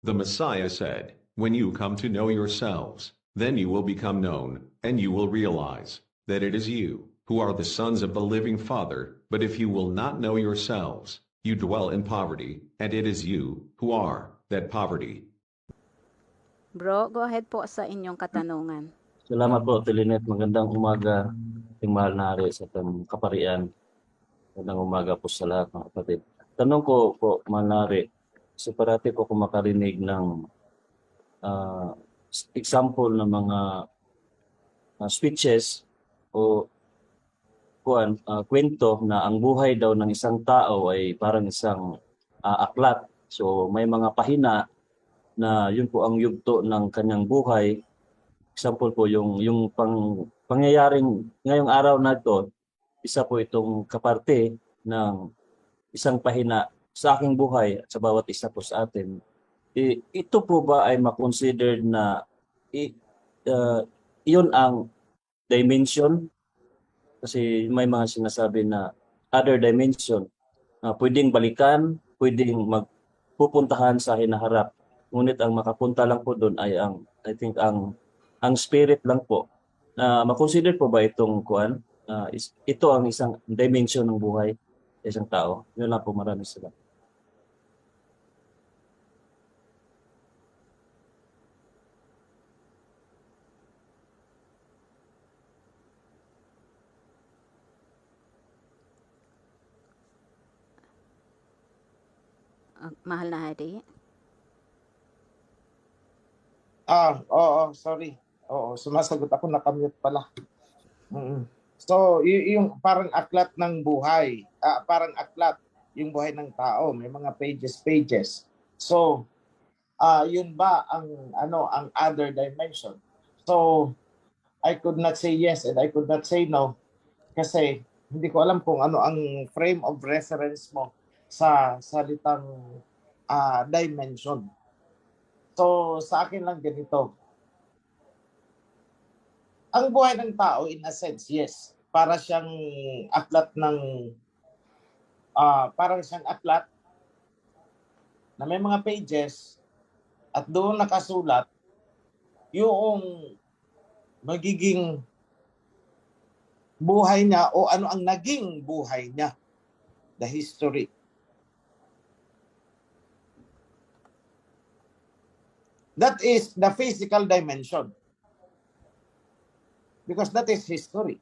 The Messiah said, "When you come to know yourselves, then you will become known, and you will realize that it is you who are the sons of the living Father. But if you will not know yourselves, you dwell in poverty, and it is you who are that poverty." Bro, go ahead po sa inyong katanungan. Salamat po, Tilinet. Magandang umaga, ating mahal na hari sa itong kaparian. Magandang umaga po sa lahat mga kapatid. Tanong ko po, mahal na hari, kasi parati ko makarinig ng example ng mga speeches o kwento na ang buhay daw ng isang tao ay parang isang aklat. So may mga pahina na yun po ang yugto ng kanyang buhay. Example po yung pangyayaring ngayong araw na ito, isa po itong kaparte ng isang pahina sa aking buhay at sa bawat isa po sa atin. Ito po ba ay makonsidered na iyon ang dimension? Kasi may mga sinasabi na other dimension na pwedeng balikan, pwedeng magpupuntahan sa hinaharap. Ngunit ang makapunta lang po doon ay I think ang spirit lang po. Ma-consider po ba itong ito ang isang dimension ng buhay ng isang tao? Yun lang po, maraming salamat. Mahal na hari. Oo, sorry. Oo, sumasagot ako, nakamute pala. So, yung parang aklat ng buhay, parang aklat yung buhay ng tao, may mga pages. So, yun ba ang other dimension? So, I could not say yes and I could not say no kasi hindi ko alam kung ano ang frame of reference mo sa salitang dimension. So, sa akin lang ganito. Ang buhay ng tao, in a sense, yes. Para siyang aklat na may mga pages at doon nakasulat yung magiging buhay niya o ano ang naging buhay niya. The history. That is the physical dimension. Because that is history.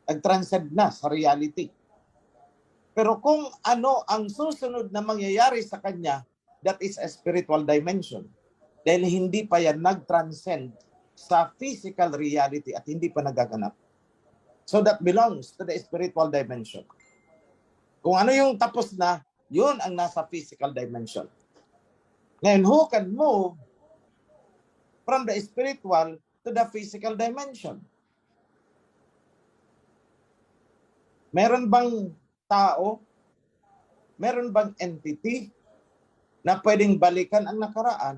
Nag-transcend na sa reality. Pero kung ano ang susunod na mangyayari sa kanya, that is a spiritual dimension. Dahil hindi pa yan nag-transcend sa physical reality at hindi pa nagaganap. So that belongs to the spiritual dimension. Kung ano yung tapos na, yun ang nasa physical dimension. Ngayon, who can move from the spiritual to the physical dimension? Meron bang tao, meron bang entity na pwedeng balikan ang nakaraan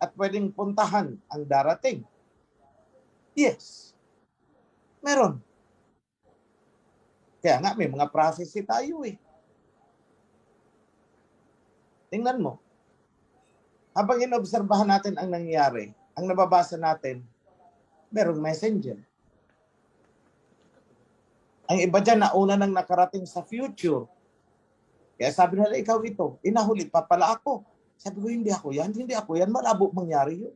at pwedeng puntahan ang darating? Yes. Meron. Kaya nga may mga prophecy tayo eh. Tingnan mo. Habang inobserbahan natin ang nangyayari, ang nababasa natin, merong messenger. Ang iba dyan, nauna nang nakarating sa future. Kaya sabi nila, ikaw ito, inahuli pa pala ako. Sabi ko, hindi ako yan, malabo mangyari yun.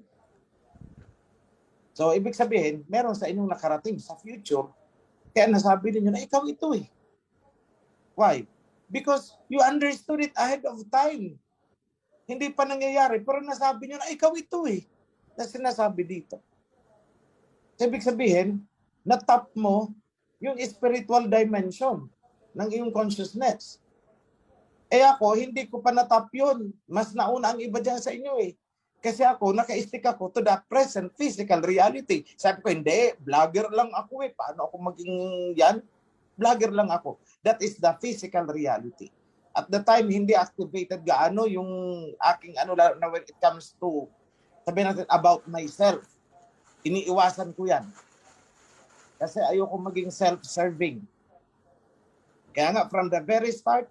So, ibig sabihin, meron sa inyong nakarating sa future, kaya nasabi ninyo na ikaw ito eh. Why? Because you understood it ahead of time. Hindi pa nangyayari, pero nasabi nyo na ikaw ito eh. Na sinasabi dito. So, ibig sabihin, na-tap mo yung spiritual dimension ng iyong consciousness. Eh ako, hindi ko pa na-tap yun. Mas nauna ang iba dyan sa inyo eh. Kasi ako, naka-stick ako to the present physical reality. Sabi ko, hindi, vlogger lang ako eh. Paano ako maging yan? Vlogger lang ako. That is the physical reality. At the time, hindi activated gaano yung aking na when it comes to, sabihin natin, about myself. Iniiwasan ko yan. Kasi ayoko maging self-serving. Kaya nga, from the very start,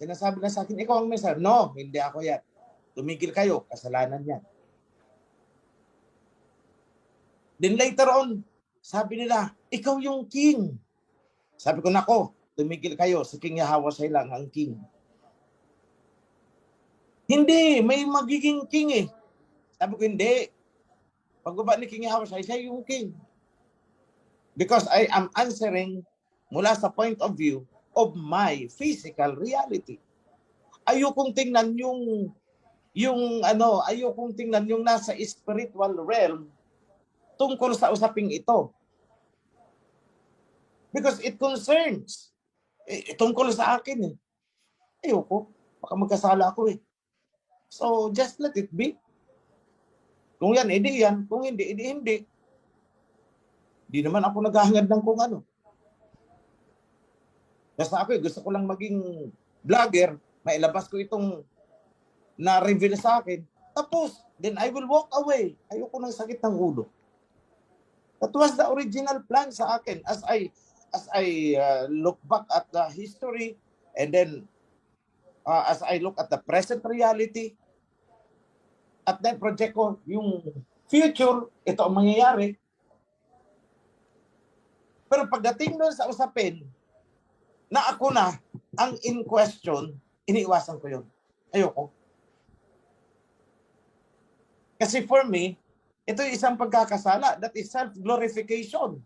Sinasabi na sa akin, ikaw ang mensahero. No, hindi ako yan. Tumigil kayo, kasalanan yan. Then later on, sabi nila, ikaw yung king. Sabi ko, nako, tumigil kayo. Si King Yahweh lang ang king. Hindi, may magiging king eh. Sabi ko, hindi. Pagbaba ni King Yahweh, siya yung king. Because I am answering mula sa point of view of my physical reality. Ayokong tingnan ayokong tingnan yung nasa spiritual realm tungkol sa usaping ito. Because it concerns. Tungkol sa akin eh. Ayoko. Baka magkasala ako eh. So, just let it be. Kung yan, edi yan. Kung hindi, edi hindi. Di naman ako naghahangad ng kung ano. Basta ako gusto ko lang maging vlogger. Mailabas ko itong na-reveal sa akin. Tapos, then I will walk away. Ayoko ng sakit ng ulo. That was the original plan sa akin as I look back at the history and then as I look at the present reality at then project ko yung future, ito ang mangyayari. Pero pagdating doon sa usapin na ako na ang in question, iniiwasan ko yun. Ayoko. Kasi for me, ito yung isang pagkakasala. That is self-glorification.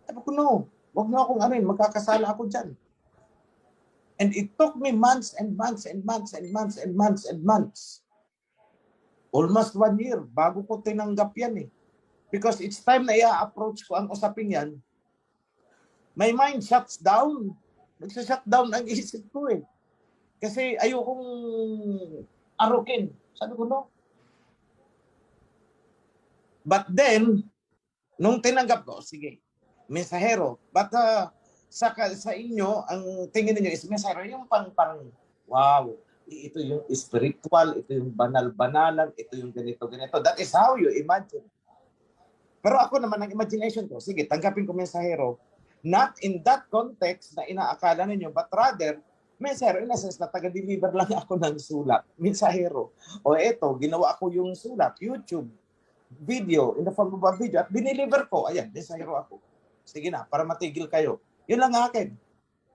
Sabi ko, no. Huwag mo akong magkakasala ako dyan. And it took me months and months and months and months and months and months. Almost 1 year bago ko tinanggap yan eh. Because each time na i-approach ko ang usapin yan, my mind shuts down. Nagsa-shut down ang isip ko eh. Kasi ayokong arukin. Sabi ko, no. But then, nung tinanggap ko, sige, mensahero. But sa inyo, ang tingin niyo is mensahero, yung parang, wow, ito yung spiritual, ito yung banal-banalan, ito yung ganito-ganito. That is how you imagine. Pero ako naman, ang imagination ko, sige, tanggapin ko mensahero, not in that context na inaakala ninyo, but rather, mensahero, in a sense na taga-deliver lang ako ng sulat. Mensahero. O eto, ginawa ko yung sulat, YouTube, video, in the form of a video, at diniliver ko. Ayan, mensahero ako. Sige na, para matigil kayo. Yun lang akin.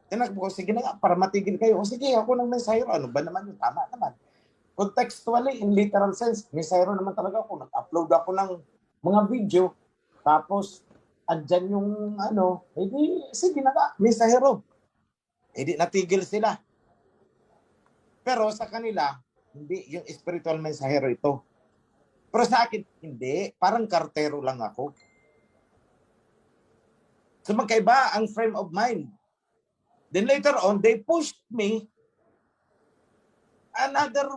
Tinakbo ko, sige na nga, para matigil kayo. O sige, ako ng mensahero. Ano ba naman yun? Tama naman. Contextually, in literal sense, mensahero naman talaga ako. Nag-upload ako ng mga video. Tapos, andyan yung edi, sige na nga, mensahero. Edi, natigil sila. Pero sa kanila, hindi, yung spiritual mensahero ito. Pero sa akin, hindi. Parang kartero lang ako. So magkaiba ang frame of mind. Then later on, they pushed me another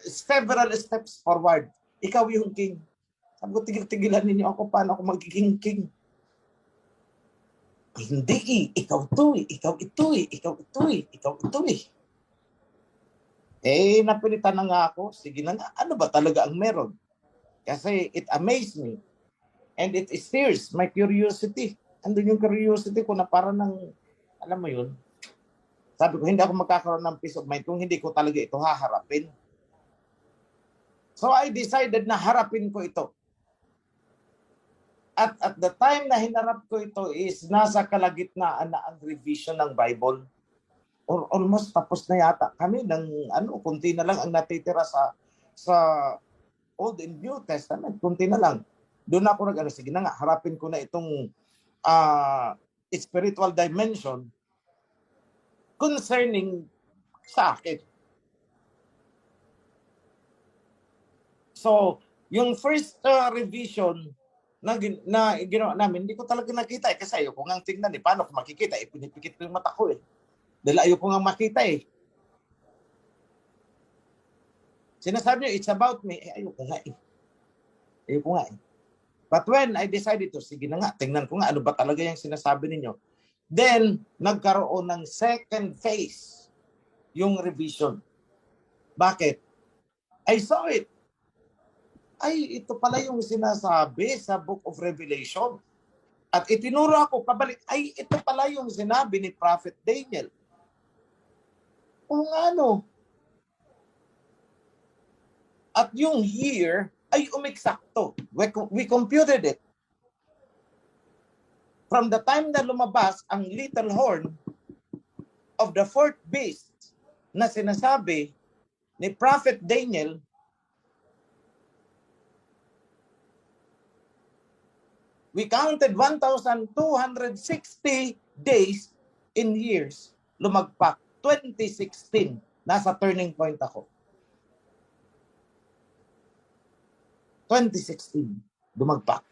several steps forward. Ikaw yung king. Sabi ko, tigil-tigilan ninyo ako. Paano ako magiging king? Hindi ikaw to ikaw ito ikaw ito ikaw ito napilitan na nga ako. Sige na nga, ano ba talaga ang meron? Kasi it amazed me. And it stirs my curiosity. Andun yung curiosity ko na para ng, alam mo yun, sabi ko, hindi ako magkakaroon ng peace of mind kung hindi ko talaga ito haharapin. So I decided na harapin ko ito. At the time na hinarap ko ito is nasa kalagitnaan na ang revision ng Bible. Or almost tapos na yata kami ng kunti na lang ang natitira sa Old and New Testament, kunti na lang. Doon ako sige na nga, harapin ko na itong spiritual dimension concerning sa akin. So, yung first revision na ginawa namin, hindi ko talaga nakita kasi ayoko nga tingnan paano ko makikita? Pinipikit ko yung mata ko Dahil ayoko nga makita Sinasabi niyo, it's about me. Ayoko nga Ayoko nga But when I decided to, sige na nga, tingnan ko nga, ano ba talaga yung sinasabi ninyo? Then, nagkaroon ng second phase, yung revision. Bakit? I saw it. Ay, ito pala yung sinasabi sa Book of Revelation. At itinuro ako pabalik, ay, ito pala yung sinabi ni Prophet Daniel. O nga no. At yung year ay umeksakto. We computed it. From the time na lumabas ang little horn of the fourth beast na sinasabi ni Prophet Daniel, we counted 1,260 days in years. Lumagpak. 2016. Nasa turning point ako. 2016. Lumagpak.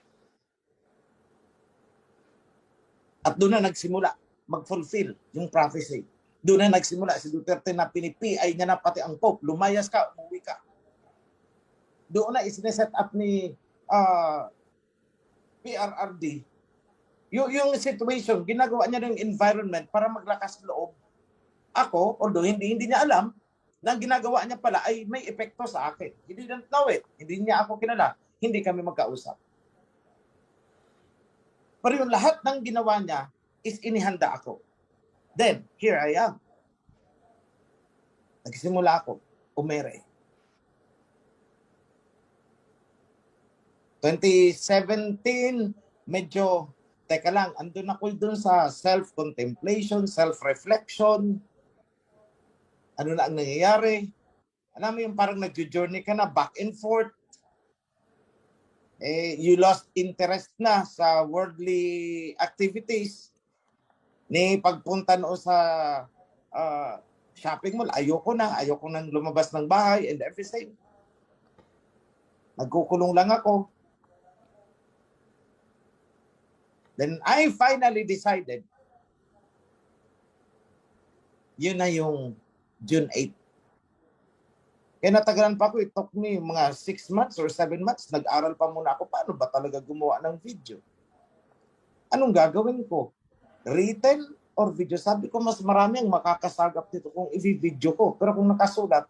At doon na nagsimula mag-fulfill yung prophecy. Doon na nagsimula si Duterte na pinipi-ay niya na pati ang Pope. Lumayas ka, umuwi ka. Doon na isineset up ni PRRD. Yung situation, ginagawa niya ng environment para maglakas loob. Ako, although hindi niya alam, na ang ginagawa niya pala ay may epekto sa akin. He didn't know it. Hindi niya ako kilala. Hindi kami magkausap. Pero yung lahat ng ginawa niya is inihanda ako. Then, here I am. Nagsimula ako, umere. 2017, medyo, teka lang, andun ako dun sa self-contemplation, self-reflection. Ano na ang nangyayari? Alam mo yung parang nag-journey ka na, back and forth. You lost interest na sa worldly activities. Ni pagpunta noon sa shopping mall, ayoko nang lumabas ng bahay and everything. Nagkukulong lang ako. Then I finally decided, yun na yung June 8. Kaya natagalan pa ako, it took me mga 6 months or 7 months. Nag-aral pa muna ako, paano ba talaga gumawa ng video? Anong gagawin ko? Written or video? Sabi ko, mas marami ang makakasagap dito kung i-video ko. Pero kung nakasulat,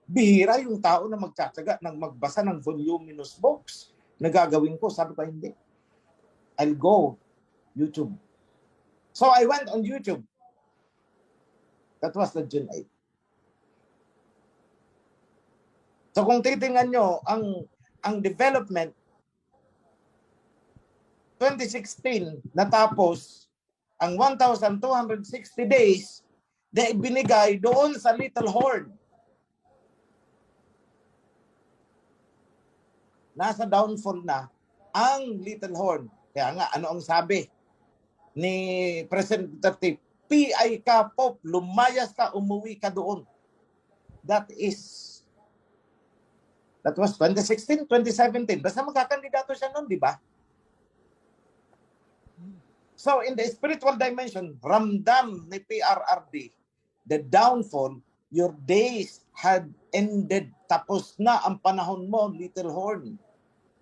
bihira yung tao na magtsatsaga ng magbasa ng voluminous books na gagawin ko. Sabi ko, hindi. I'll go YouTube. So I went on YouTube. That was the June 8. So kung titingnan nyo, ang development, 2016, natapos ang 1,260 days na ibinigay doon sa Little Horn. Nasa downfall na ang Little Horn. Kaya nga, ano ang sabi ni President Duterte? PI ka, Pope, lumayas ka, umuwi ka doon. That was 2016, 2017. Basta magkakandidato siya noon, di ba? So, in the spiritual dimension, ramdam ni PRRD, the downfall, your days had ended. Tapos na ang panahon mo, Little Horn.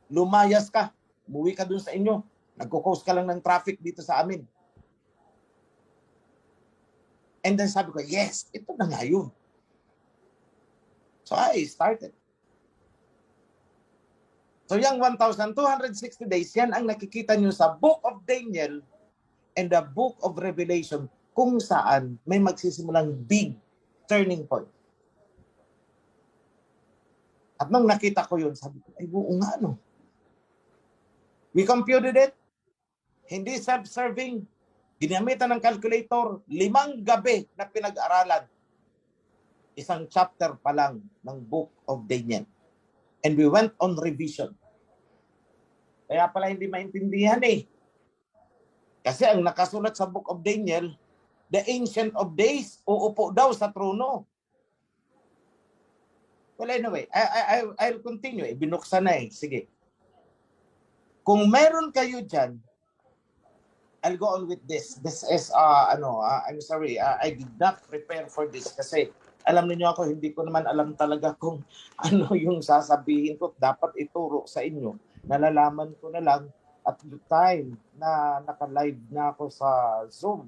Lumayas ka. Umuwi ka dun sa inyo. Nagkukos ka lang ng traffic dito sa amin. And then sabi ko, yes, ito na nga yun. So, I started. So, yung 1,260 days, yan ang nakikita nyo sa Book of Daniel and the Book of Revelation kung saan may magsisimulang big turning point. At nung nakita ko yun, sabi ko, ay buo nga no. We computed it. Hindi self-serving. Ginamitan ng calculator. 5 gabi na pinag-aralan. Isang chapter pa lang ng Book of Daniel. And we went on revision. Kaya pala hindi maintindihan eh. Kasi ang nakasulat sa Book of Daniel, the Ancient of Days, uupo daw sa trono. Well, anyway, I'll continue. Binuksan na eh. Sige. Kung meron kayo dyan, I'll go on with this. This is, I'm sorry, I did not prepare for this kasi alam niyo ako, hindi ko naman alam talaga kung ano yung sasabihin ko. Dapat ituro sa inyo. Nalalaman ko na lang at the time na naka-live na ako sa Zoom.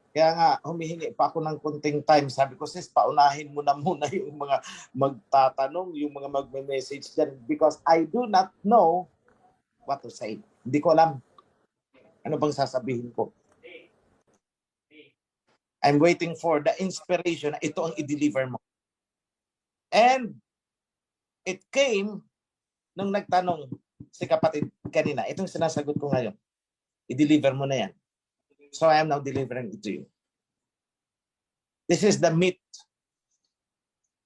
Kaya nga, humihingi pa ako ng konting time. Sabi ko, sis, paunahin mo na muna yung mga magtatanong, yung mga magme-message dyan because I do not know what to say. Hindi ko alam ano bang sasabihin ko. I'm waiting for the inspiration na ito ang i-deliver mo. And it came nung nagtanong si kapatid kanina. Itong sinasagot ko ngayon. I-deliver mo na yan. So I am now delivering it to you. This is the meat.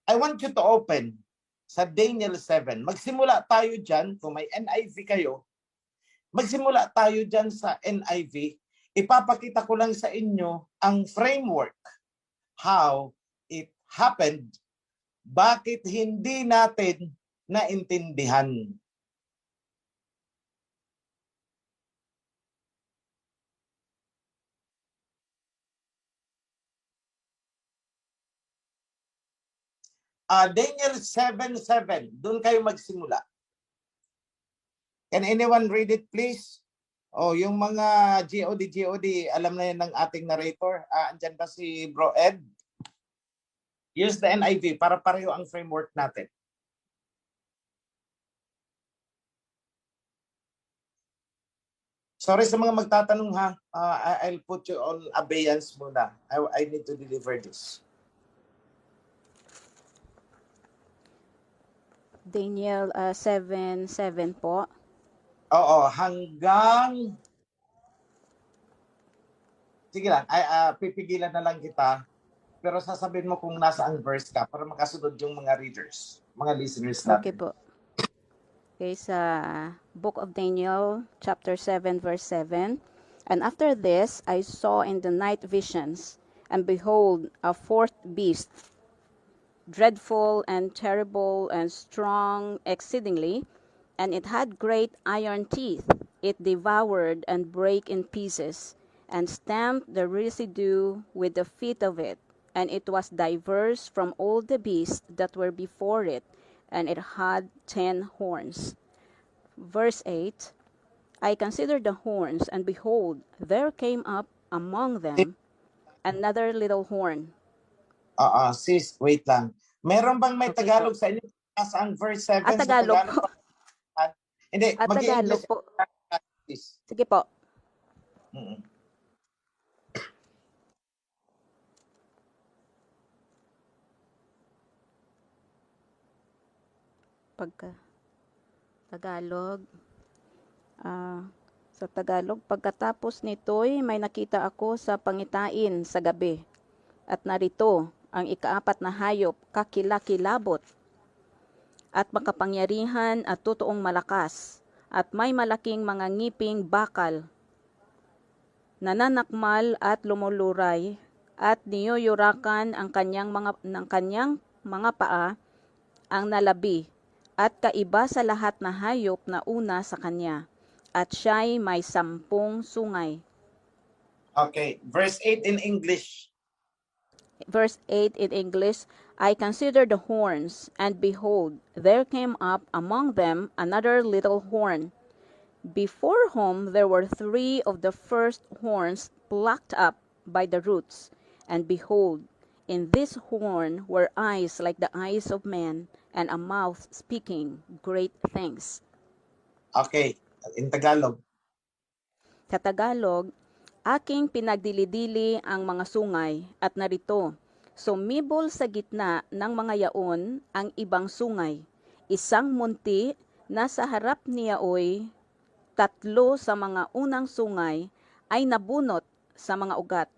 I want you to open sa Daniel 7. Magsimula tayo dyan. Kung may NIV kayo, magsimula tayo dyan sa NIV. Ipapakita ko lang sa inyo ang framework. How it happened. Bakit hindi natin naintindihan. Daniel 7:7. Doon kayo magsimula. Can anyone read it, please? Yung mga GOD, alam na yan ng ating narrator. Andyan ba si Bro Ed? Use the NIV para pareho ang framework natin. Sorry sa mga magtatanong ha. I'll put you on abeyance muna. I need to deliver this. Daniel 7:7 po. Oo, hanggang... Sige lang, pipigilan na lang kita. Pero sasabihin mo kung nasa ang verse ka para makasunod yung mga readers, mga listeners natin. Okay po. Okay, sa Book of Daniel, chapter 7, verse 7. And after this, I saw in the night visions, and behold, a fourth beast, dreadful and terrible and strong exceedingly, and it had great iron teeth. It devoured and brake in pieces, and stamped the residue with the feet of it. And it was diverse from all the beasts that were before it, and it had 10 horns. Verse 8, I considered the horns, and behold, there came up among them another little horn. Sis, wait lang. Meron bang may Tagalog sa inyo? Nasaan verse 7 sa Tagalog po. Hindi, Tagalog mag-English po. please. Sige po. Pagka Tagalog. Sa Tagalog, pagkatapos nito'y may nakita ako sa pangitain sa gabi. At narito, ang ikaapat na hayop, kakilakilabot, at makapangyarihan at totoong malakas, at may malaking mga ngiping bakal, nananakmal at lumuluray, at niyuyurakan ang kanyang mga paa, ang nalabi, at kaiba sa lahat na hayop na una sa kanya, at siya'y may 10 sungay. Okay, verse 8 in English. Verse 8 in English, I considered the horns, and behold, there came up among them another little horn, before whom there were 3 of the first horns plucked up by the roots. And behold, in this horn were eyes like the eyes of men, and a mouth speaking great things. Okay, in Tagalog. Sa Tagalog, aking pinagdilidili ang mga sungay, at narito, sumibol sa gitna ng mga yaon ang ibang sungay. Isang munti na sa harap niyaoy 3 sa mga unang sungay ay nabunot sa mga ugat.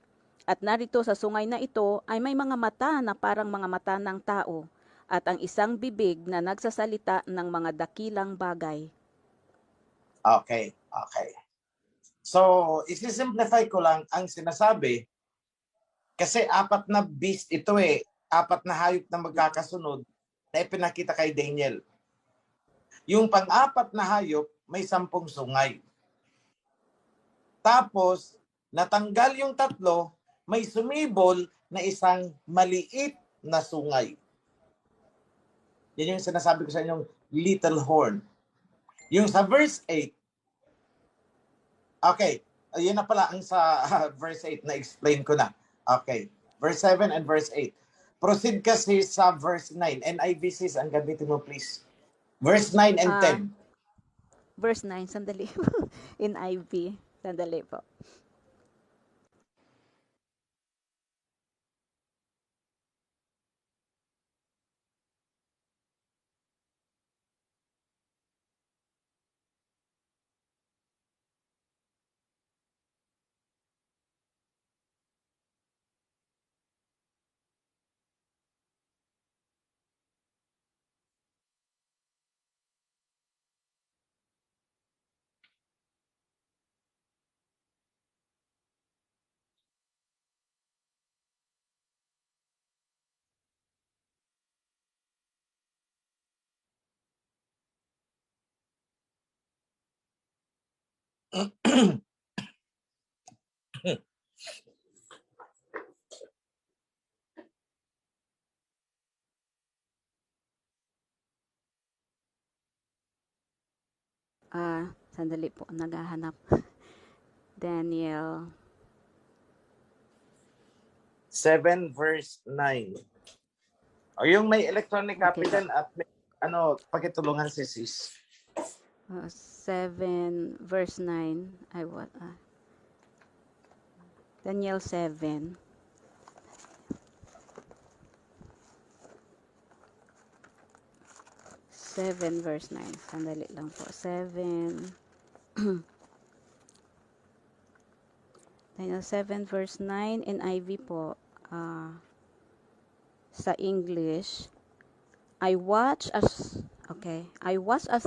At narito sa sungay na ito ay may mga mata na parang mga mata ng tao, at ang isang bibig na nagsasalita ng mga dakilang bagay. Okay. So, isi-simplify ko lang ang sinasabi kasi 4 na beast ito 4 na hayop na magkakasunod na ipinakita kay Daniel. Yung pang-4 na hayop may 10 sungay. Tapos, natanggal yung 3, may sumibol na isang maliit na sungay. Yan yung sinasabi ko sa inyong little horn. Yung sa verse 8, okay, yun na pala ang sa verse 8 na explain ko na. Okay, verse 7 and verse 8. Proceed kasi sa verse 9. NIV sis, ang gamitin mo please. Verse 9 and 10. Verse 9, sandali. In IV, sandali po. Sandali po, naghahanap. Daniel 7 verse 9. O yung may electronic copy Okay. din at may, pakitulungan si sis. 7 verse 9. Daniel 7. Seven verse 9. Sandali lang po. 7. Daniel 7 verse 9 NIV po. Sa English, I watched as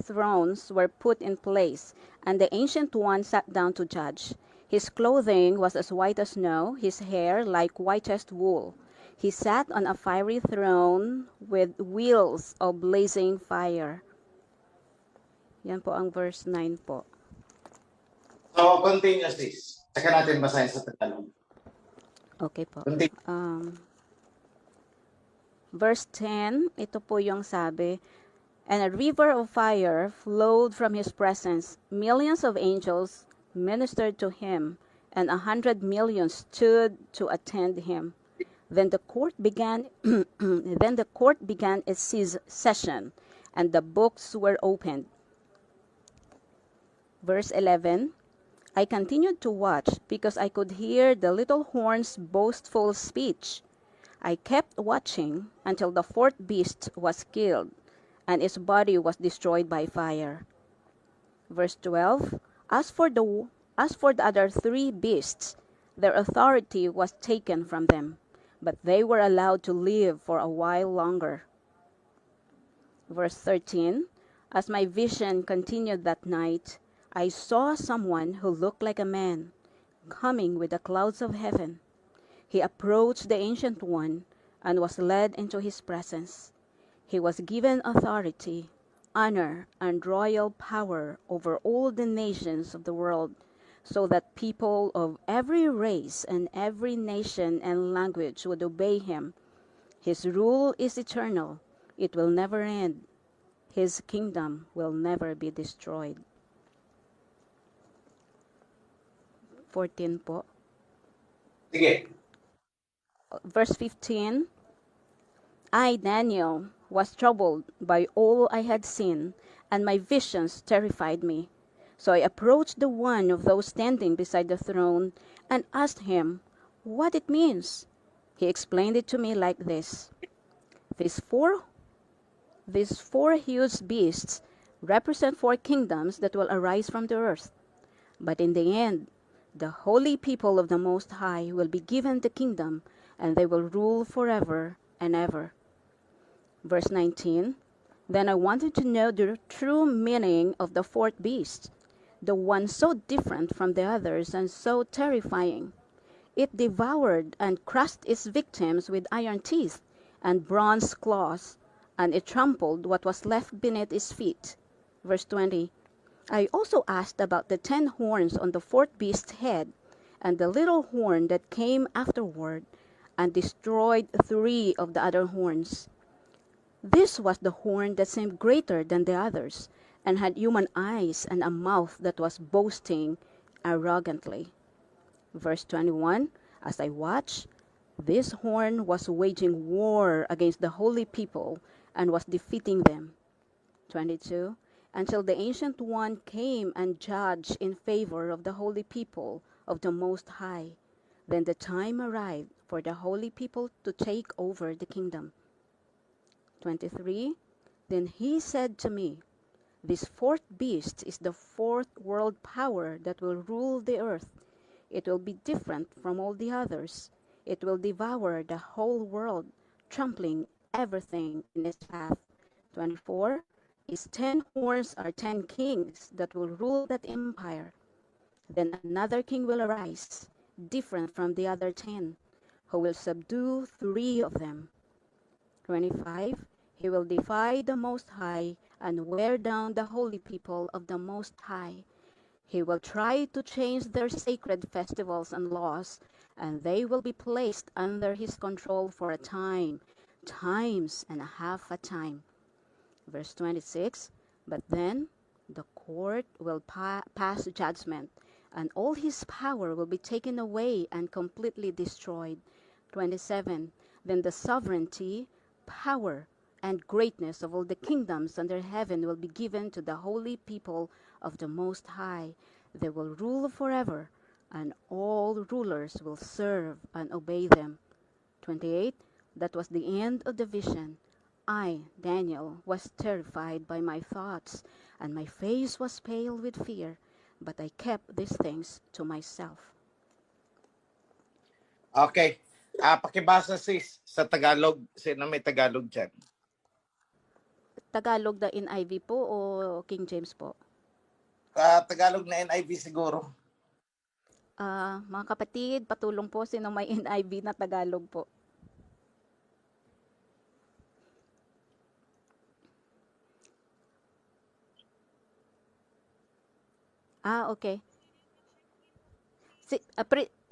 thrones were put in place, and the Ancient One sat down to judge. His clothing was as white as snow, his hair like whitest wool. He sat on a fiery throne with wheels of blazing fire. Yan po ang verse 9 po. So, continue sis. Saka natin basahin sa Tagalog. Okay po. Continue. Verse 10, ito po yung sabi, and a river of fire flowed from his presence. Millions of angels ministered to him, and 100 millions stood to attend him. Then the court began its session, and the books were opened. Verse 11, I continued to watch because I could hear the little horn's boastful speech. I kept watching until the fourth beast was killed, and its body was destroyed by fire. Verse 12, As for the other three beasts, their authority was taken from them, but they were allowed to live for a while longer. Verse 13, As my vision continued that night, I saw someone who looked like a man, coming with the clouds of heaven. He approached the Ancient One and was led into his presence. He was given authority, honor, and royal power over all the nations of the world, so that people of every race and every nation and language would obey him. His rule is eternal. It will never end. His kingdom will never be destroyed. 14 po. Sige. Verse 15, I, Daniel, was troubled by all I had seen, and my visions terrified me. So I approached the one of those standing beside the throne and asked him what it means. He explained it to me like this. These four huge beasts represent 4 kingdoms that will arise from the earth. But in the end, the holy people of the Most High will be given the kingdom, and they will rule forever and ever. Verse 19, Then I wanted to know the true meaning of the fourth beast, the one so different from the others and so terrifying. It devoured and crushed its victims with iron teeth and bronze claws, and it trampled what was left beneath its feet. Verse 20, I also asked about the 10 horns on the fourth beast's head, and the little horn that came afterward, and destroyed 3 of the other horns. This was the horn that seemed greater than the others, and had human eyes and a mouth that was boasting arrogantly. Verse 21, As I watched, this horn was waging war against the holy people and was defeating them. 22, Until the Ancient One came and judged in favor of the holy people of the Most High. Then the time arrived for the holy people to take over the kingdom. 23, Then he said to me, This fourth beast is the fourth world power that will rule the earth. It will be different from all the others. It will devour the whole world, trampling everything in its path. 24, Its 10 horns are 10 kings that will rule that empire. Then another king will arise, different from the other 10, who will subdue 3 of them. 25, He will defy the Most High and wear down the holy people of the Most High. He will try to change their sacred festivals and laws, and they will be placed under his control for a time, times and a half a time. Verse 26, but then the court will pass judgment, and all his power will be taken away and completely destroyed. 27, then the sovereignty, power, and greatness of all the kingdoms under heaven will be given to the holy people of the Most High. They will rule forever, and all rulers will serve and obey them. 28, that was the end of the vision. I, Daniel, was terrified by my thoughts, and my face was pale with fear, but I kept these things to myself. Okay. Pakibasa sis sa Tagalog. Sino may Tagalog dyan? Tagalog na NIV po o King James po? Tagalog na NIV siguro. Mga kapatid, patulong po sino may NIV na Tagalog po. Okay.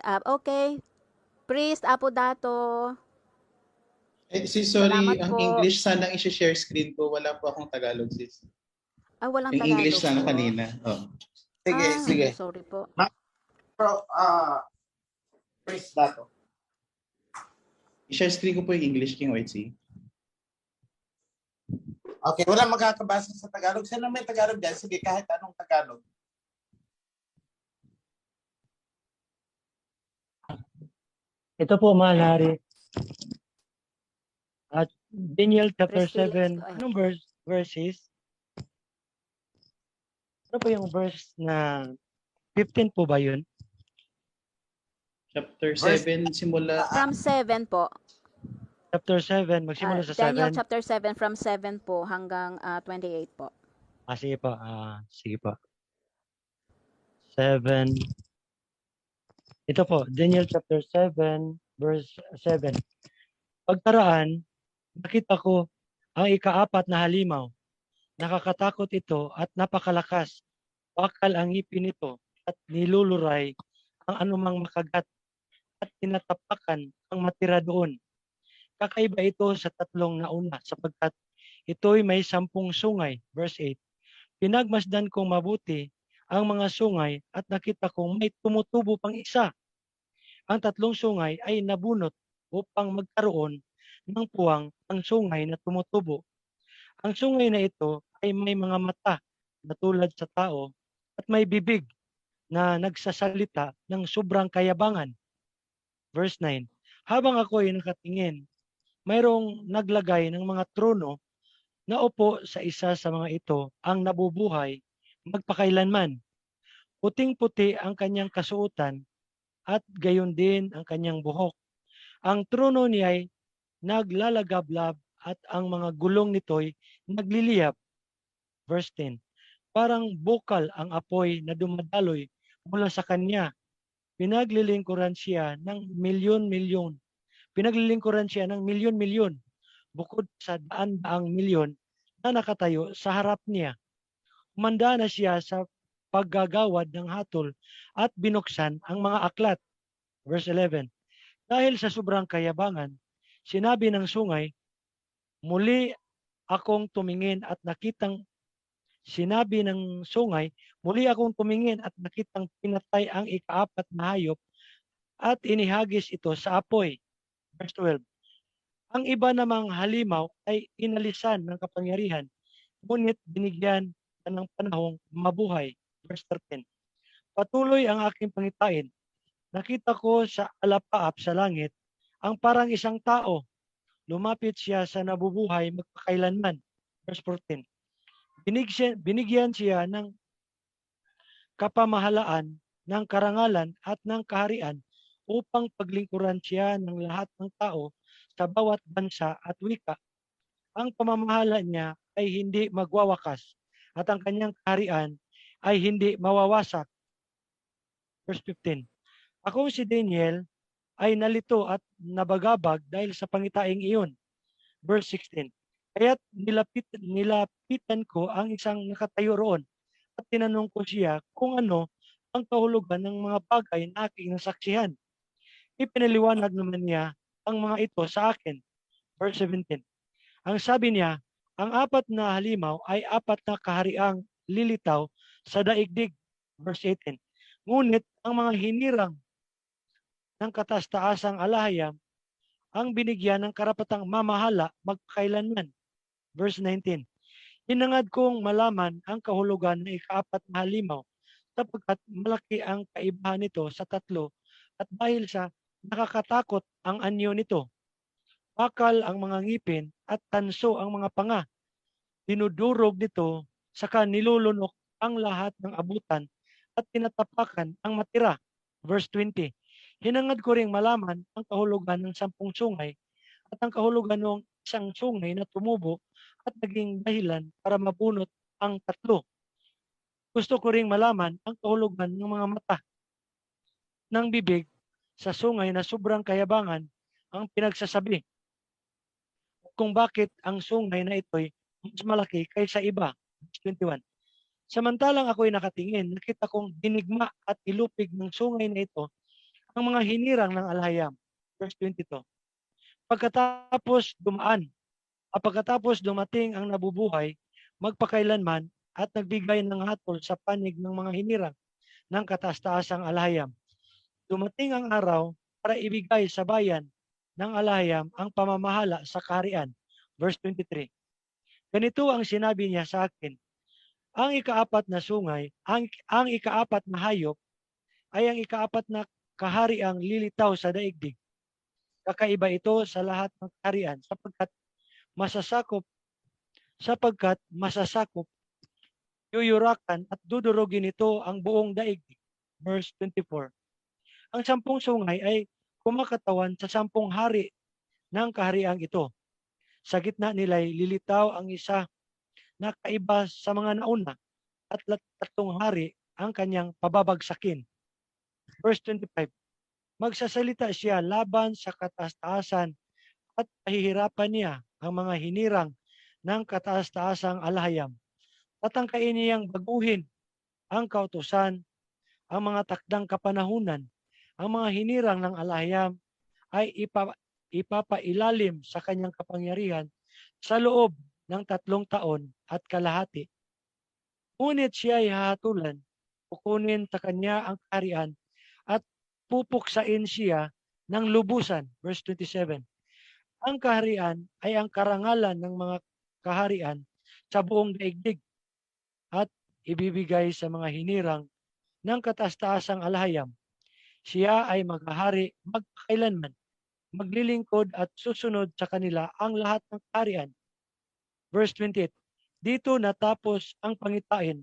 Okay. Priest Apo Dato. Sis, sorry, Salamat ang po. English sana i-share screen ko. Wala po akong Tagalog, sis. Walang Ang Tagalog English sana po. kanina. Oh. Sige, sige. Sorry po. Pero, Priest Dato. I-share screen ko po yung English, King Whitesy. Okay, wala magkakabasa sa Tagalog. Sino may Tagalog dyan? Sige, kahit anong Tagalog. Ito po, Mahal at Daniel chapter Priscilla, 7, go ahead. anong verses? Ano po yung verse na 15 po ba yun? Chapter 7, simula. From 7 po. Chapter 7, magsimula sa Daniel 7. chapter 7 from 7 po hanggang 28 po. Sige po. Sige po. 7. Ito po, Daniel chapter 7, verse 7. Pagkaraan, nakita ko ang ikaapat na halimaw. Nakakatakot ito at napakalakas. Bakal ang ngipin nito at niluluray ang anumang makagat at tinatapakan ang matira doon. Kakaiba ito sa tatlong nauna sapagkat ito'y may 10 sungay. Verse 8. Pinagmasdan kong mabuti ang mga sungay at nakita kong may tumutubo pang isa. Ang 3 sungay ay nabunot upang magkaroon ng puwang ang sungay na tumutubo. Ang sungay na ito ay may mga mata na tulad sa tao at may bibig na nagsasalita ng sobrang kayabangan. Verse 9. Habang ako ay nakatingin, mayroong naglagay ng mga trono na upo sa isa sa mga ito ang nabubuhay magpakailanman. Puting-puti ang kanyang kasuotan at gayon din ang kanyang buhok. Ang trono niya ay naglalagablab at ang mga gulong nito'y nagliliyab. Verse 10. Parang bukal ang apoy na dumadaloy mula sa kanya. Pinaglilingkuran siya ng milyon-milyon. Pinaglilingkuran siya ng milyon-milyon bukod sa daan-daang milyon na nakatayo sa harap niya. Umanda na siya sa paggagawad ng hatol at binuksan ang mga aklat. Verse 11. Dahil sa sobrang kayabangan, sinabi ng sungay, muli akong tumingin at nakitang pinatay ang ikaapat na hayop at inihagis ito sa apoy. Verse 12. Ang iba namang halimaw ay inalisan ng kapangyarihan, ngunit binigyan ng panahong mabuhay. Verse 13. Patuloy ang aking pangitain. Nakita ko sa alapaap sa langit ang parang isang tao. Lumapit siya sa nabubuhay magpakailanman. Verse 14. Binigyan siya ng kapamahalaan, ng karangalan at ng kaharian upang paglingkuran siya ng lahat ng tao sa bawat bansa at wika. Ang pamamahala niya ay hindi magwawakas at ang kanyang kaharian ay hindi mawawasak. Verse 15. Ako si Daniel ay nalito at nabagabag dahil sa pangitaing iyon. Verse 16. Kaya't nilapitan ko ang isang nakatayo roon at at tinanong ko siya kung ano ang kahulugan ng mga bagay na aking nasaksihan. Ipinaliwanag naman niya ang mga ito sa akin. Verse 17. Ang sabi niya, ang 4 na halimaw ay 4 na kahariang lilitaw sa daigdig. Verse 18. Ngunit ang mga hinirang ng kataas-taasang alahayam ang binigyan ng karapatang mamahala magkailanman. Verse 19. Hinangad kong malaman ang kahulugan ng ika-4 na halimaw sapagkat malaki ang kaibahan nito sa 3 at dahil sa nakakatakot ang anyo nito. Bakal ang mga ngipin at tanso ang mga panga. Dinudurog nito saka nilulunok ang lahat ng abutan at tinatapakan ang matira. Verse 20. Hinangad ko ring malaman ang kahulugan ng 10 sungay at ang kahulugan ng isang sungay na tumubo at naging dahilan para mabunot ang 3. Gusto ko ring malaman ang kahulugan ng mga mata ng bibig sa sungay na sobrang kayabangan ang pinagsasabi. Kung bakit ang sungay na ito'y mas malaki kaysa iba. Verse 21. Samantalang ako'y nakatingin, nakita kong dinigma at ilupig ng sungay na ito ang mga hinirang ng alhayam. Verse 22. Pagkatapos dumating ang nabubuhay, magpakailanman at nagbigay ng hatol sa panig ng mga hinirang ng kataas-taasang alhayam. Dumating ang araw para ibigay sa bayan ng alhayam ang pamamahala sa kaharian. Verse 23. Ganito ang sinabi niya sa akin, ang ika-4 na sungay, ang ika-4 na hayop ay ang ika-4 na kahariang lilitaw sa daigdig. Kakaiba ito sa lahat ng kaharian sapagkat masasakop, yuyurakan at dudurugin ito ang buong daigdig. Verse 24. Ang 10 sungay ay kumakatawan sa 10 hari ng kahariang ito. Sa gitna nila'y lilitaw ang isa na kaiba sa mga nauna at 3 hari ang kanyang pababagsakin. Verse 25. Magsasalita siya laban sa kataas-taasan at pahihirapan niya ang mga hinirang ng kataas-taasang alhayam. Tatangkain niyang baguhin ang kautusan, ang mga takdang kapanahunan. Ang mga hinirang ng alhayam ay ipapailalim sa kanyang kapangyarihan sa loob ng 3 taon at kalahati. Ngunit siya ay hahatulan, kukunin sa kanya ang kaharian at pupuksain siya ng lubusan. Verse 27. Ang kaharian ay ang karangalan ng mga kaharian sa buong daigdig at ibibigay sa mga hinirang ng kataas-taasang alhayam. Siya ay maghahari magkailanman, maglilingkod at susunod sa kanila ang lahat ng kaharian. Verse 28. Dito natapos ang pangitain.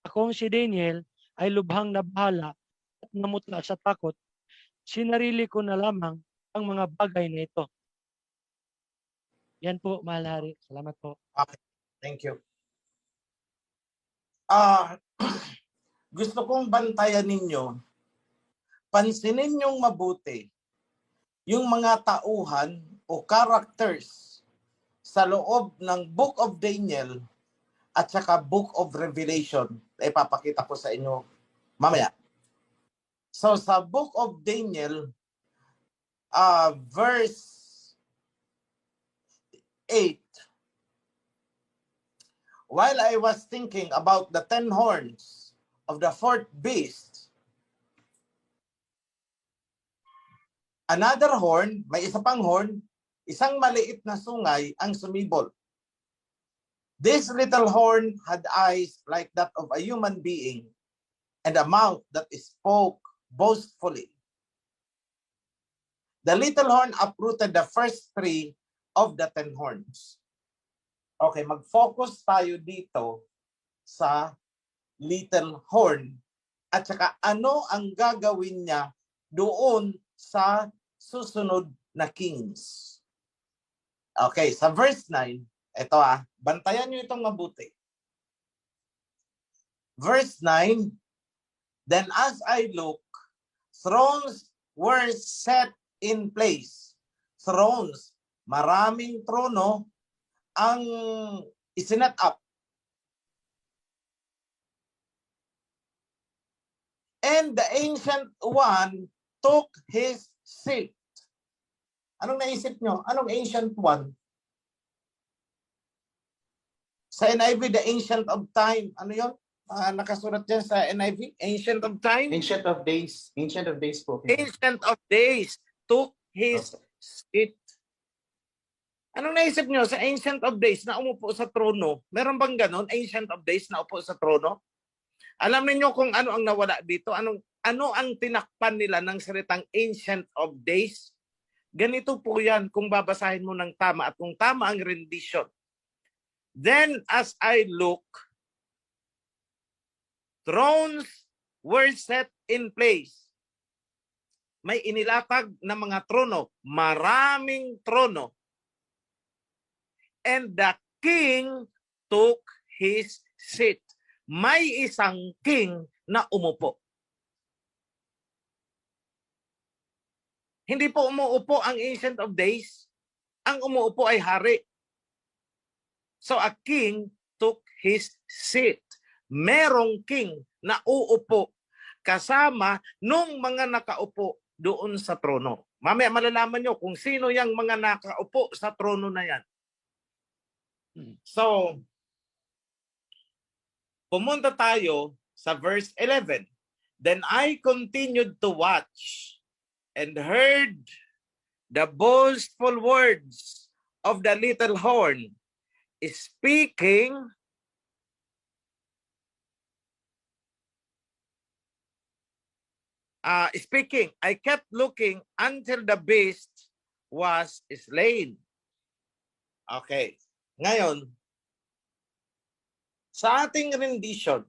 Akong si Daniel ay lubhang nabahala at namutla sa takot. Sinarili ko na lamang ang mga bagay na ito. Yan po, mahal hari. Salamat po. Okay. Thank you. Gusto kong bantayan ninyo, pansinin niyong mabuti yung mga tauhan o characters sa loob ng Book of Daniel at saka Book of Revelation. Ipapakita ko sa inyo mamaya. So sa Book of Daniel, verse 8, while I was thinking about the 10 horns of the 4th beast, another horn, may isa pang horn, isang maliit na sungay ang sumibol. This little horn had eyes like that of a human being and a mouth that spoke boastfully. The little horn uprooted the first 3 of the 10 horns. Okay, mag-focus tayo dito sa little horn at saka ano ang gagawin niya doon sa susunod na kings. Okay, sa verse 9, ito bantayan nyo itong mabuti. Verse 9, then as I look, thrones were set in place. Thrones, maraming trono ang isinet up. And the Ancient One took his seat. Anong naisip nyo? Anong Ancient One? Sa NIV, the Ancient of Time. Ano yun? Nakasulat dyan sa NIV? Ancient of Time? Ancient of Days. Ancient of Days po. Ancient of Days took his seat. Anong naisip nyo sa Ancient of Days na umupo sa trono? Meron bang ganon? Ancient of Days na upo sa trono? Alam niyo kung ano ang nawala dito? Ano ang tinakpan nila ng salitang Ancient of Days? Ganito po yan kung babasahin mo ng tama at kung tama ang rendition. Then as I look, thrones were set in place. May inilatag na mga trono, maraming trono. And the king took his seat. May isang king na umupo. Hindi po umuupo ang Ancient of Days. Ang umuupo ay hari. So a king took his seat. Merong king na uupo kasama nung mga nakaupo doon sa trono. Mamaya malalaman nyo kung sino yung mga nakaupo sa trono na yan. So, pumunta tayo sa verse 11. Then I continued to watch and heard the boastful words of the little horn speaking I kept looking until the beast was slain. Okay. Ngayon, sa ating rendition,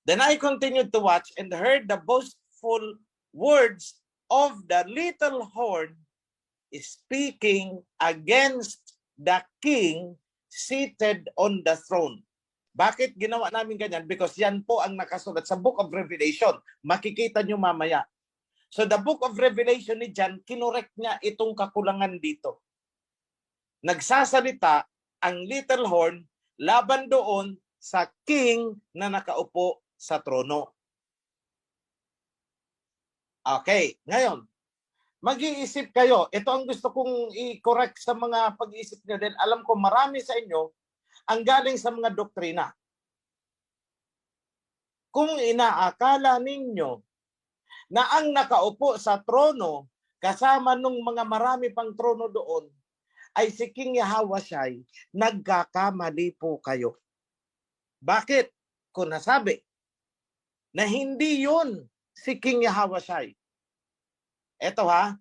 then I continued to watch and heard the boastful words of the little horn speaking against the king seated on the throne. Bakit ginawa namin ganyan? Because yan po ang nakasulat sa Book of Revelation. Makikita nyo mamaya. So the Book of Revelation ni John, kinorek niya itong kakulangan dito. Nagsasalita ang little horn laban doon sa king na nakaupo sa trono. Okay, ngayon, mag-iisip kayo. Ito ang gusto kong i-correct sa mga pag-iisip nyo dahil alam ko marami sa inyo ang galing sa mga doktrina. Kung inaakala ninyo na ang nakaupo sa trono kasama nung mga marami pang trono doon ay si King Yahawashai, nagkakamali po kayo. Bakit? Kung nasabi na hindi yun si King Yahawashai. Eto ha.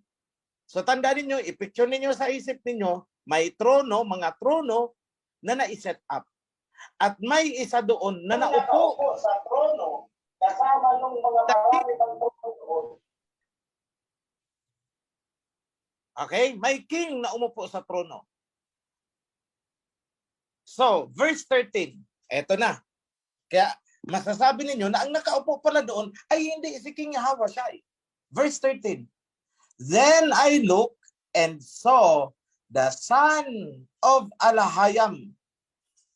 So tandaan ninyo, ipicture ninyo sa isip ninyo, may trono, mga trono na na-set up. At may isa doon na naupo sa trono kasama ng mga marami pang trono doon. Okay? May king na umupo sa trono. So, verse 13. Eto na. Kaya masasabi ninyo na ang nakaupo pala doon ay hindi si King Yahawashai. Verse 13. Then I looked and saw the son of Alahayam.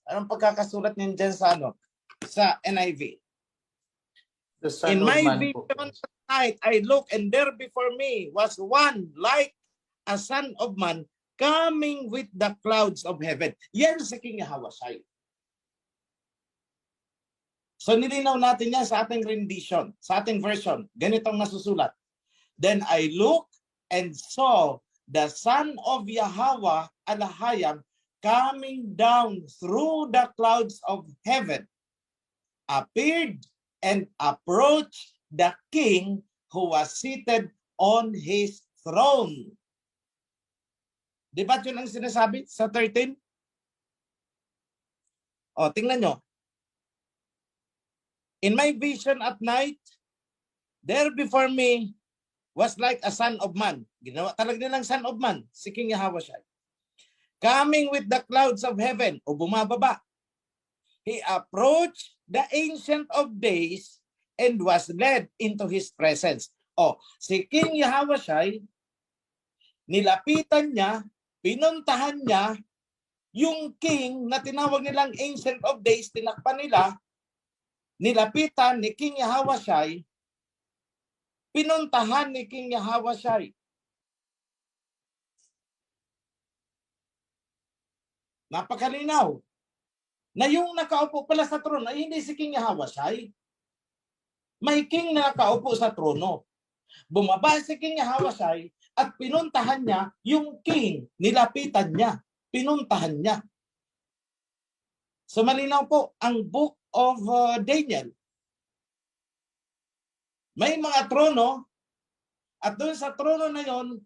Anong pagkakasulat niyan dyan sa ano? Sa NIV. In my vision at night, I looked and there before me was one like a son of man coming with the clouds of heaven. Yan si King Yahawashai. So nilinaw natin yan sa ating rendition, sa ating version. Ganitong nasusulat. Then I looked and saw the son of Yahweh Alahayam coming down through the clouds of heaven, appeared and approached the king who was seated on his throne. Di ba yun ang sinasabi sa 13? O, tingnan nyo. In my vision at night, there before me was like a son of man. Ginawa talaga nilang son of man, si King Yahawashai. Coming with the clouds of heaven, o bumababa. He approached the Ancient of Days and was led into his presence. O, si King Yahawashai, nilapitan niya, pinuntahan niya yung king na tinawag nilang Ancient of Days, tinakpan nila, nilapitan ni King Yahawashai pinuntahan ni King Yahawashai. Napakalinaw na yung nakaupo pala sa trono ay hindi si King Yahawashai. May king na nakaupo sa trono. Bumaba si King Yahawashai at pinuntahan niya yung king. Nilapitan niya. Pinuntahan niya. So malinaw po ang Book of Daniel. May mga trono at doon sa trono na yon,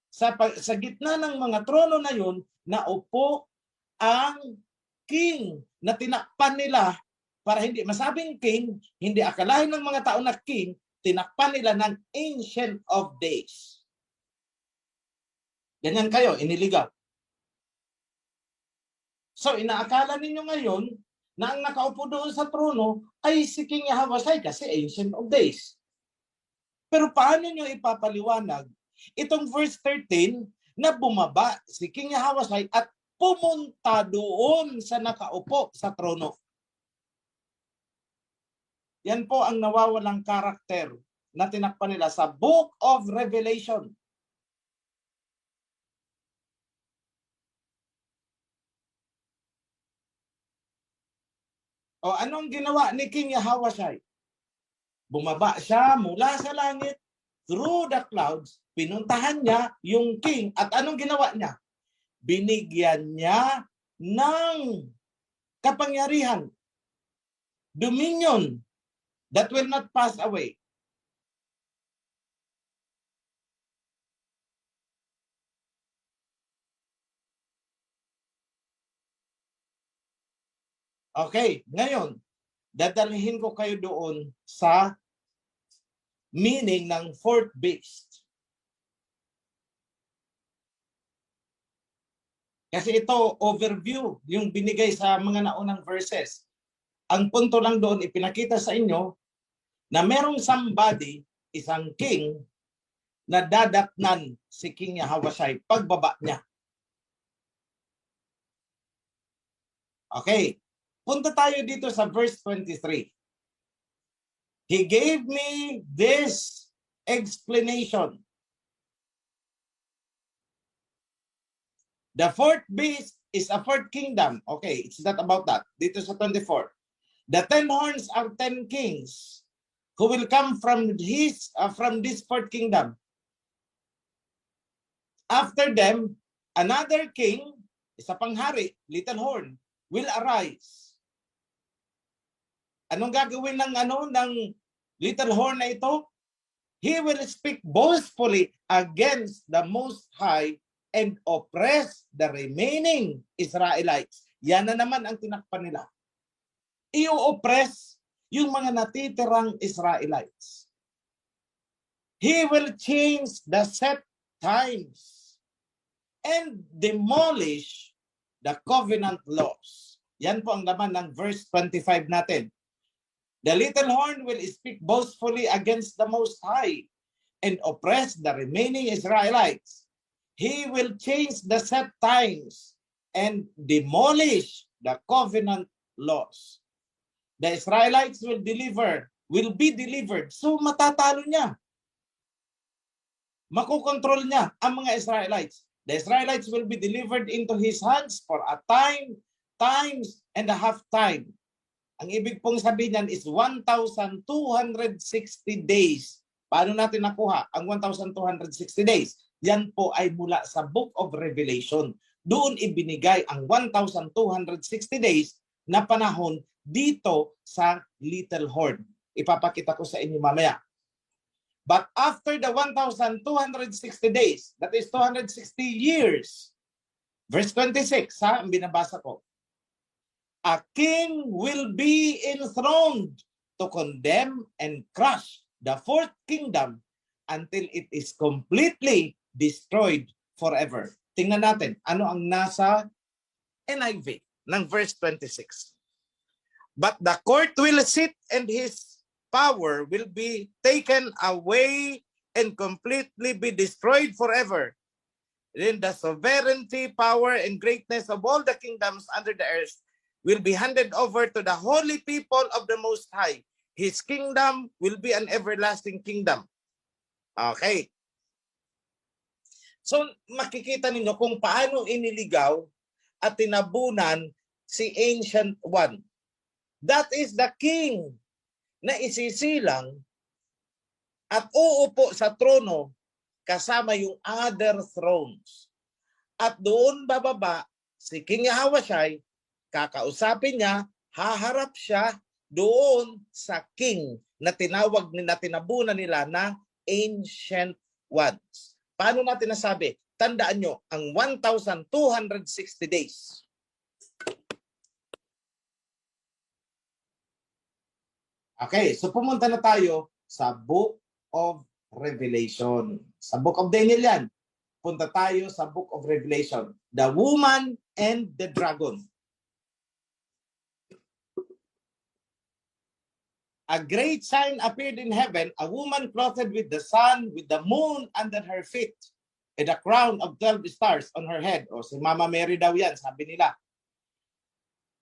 sa gitna ng mga trono na yon, naupo ang king na tinakpan nila para hindi masabing king, hindi akalain ng mga tao na king, tinakpan nila ng Ancient of Days. Ganyan kayo, iniligaw. So inaakala ninyo ngayon na ang nakaupo doon sa trono ay si King Yahawashai kasi Ancient of Days. Pero paano nyo ipapaliwanag itong verse 13 na bumaba si King Yahawashai at pumunta doon sa nakaupo sa trono? Yan po ang nawawalang karakter na tinakpan nila sa Book of Revelation. O anong ginawa ni King Yahawashai? Bumaba siya mula sa langit, through the clouds, pinuntahan niya yung king. At anong ginawa niya? Binigyan niya ng kapangyarihan, dominion, that will not pass away. Okay, ngayon, dadalhin ko kayo doon sa meaning ng fourth beast. Kasi ito, overview, yung binigay sa mga naunang verses. Ang punto lang doon, ipinakita sa inyo na merong somebody, isang king, na dadatnan si King Yahawashai pagbaba niya. Okay, punta tayo dito sa verse 23. He gave me this explanation. The fourth beast is a fourth kingdom. Okay, it's not about that. Dito sa 24. The 10 horns are 10 kings who will come from this fourth kingdom. After them, another king, isa pang hari, little horn, will arise. Anong gagawin ng little horn na ito? He will speak boastfully against the Most High and oppress the remaining Israelites. Yan na naman ang tinakpan nila. I-oppress yung mga natitirang Israelites. He will change the set times and demolish the covenant laws. Yan po ang laman ng verse 25 natin. The little horn will speak boastfully against the Most High and oppress the remaining Israelites. He will change the set times and demolish the covenant laws. The Israelites will be delivered. So matatalo niya. Makukontrol niya ang mga Israelites. The Israelites will be delivered into his hands for a time, times, and a half time. Ang ibig pong sabihin niyan is 1,260 days. Paano natin nakuha ang 1,260 days? Yan po ay mula sa Book of Revelation. Doon ibinigay ang 1,260 days na panahon dito sa little horn. Ipapakita ko sa inyo mamaya. But after the 1,260 days, that is 260 years, verse 26, ang binabasa ko, a king will be enthroned to condemn and crush the fourth kingdom until it is completely destroyed forever. Tingnan natin, ano ang nasa NIV ng verse 26. But the court will sit and his power will be taken away and completely be destroyed forever. Then the sovereignty, power, and greatness of all the kingdoms under the earth will be handed over to the holy people of the Most High. His kingdom will be an everlasting kingdom. Okay. So makikita ninyo kung paano iniligaw at tinabunan si Ancient One. That is the king na isisilang at uupo sa trono kasama yung other thrones. At doon bababa si King Yahawashi, kakausapin niya, haharap siya doon sa king na tinawag na tinabunan nila na Ancient Ones. Paano natin nasabi? Tandaan nyo, ang 1,260 days. Okay, so pumunta na tayo sa Book of Revelation. Sa Book of Daniel yan. Punta tayo sa Book of Revelation. The Woman and the Dragon. A great sign appeared in heaven, a woman clothed with the sun, with the moon under her feet, and a crown of 12 stars on her head. O si Mama Mary daw yan, sabi nila.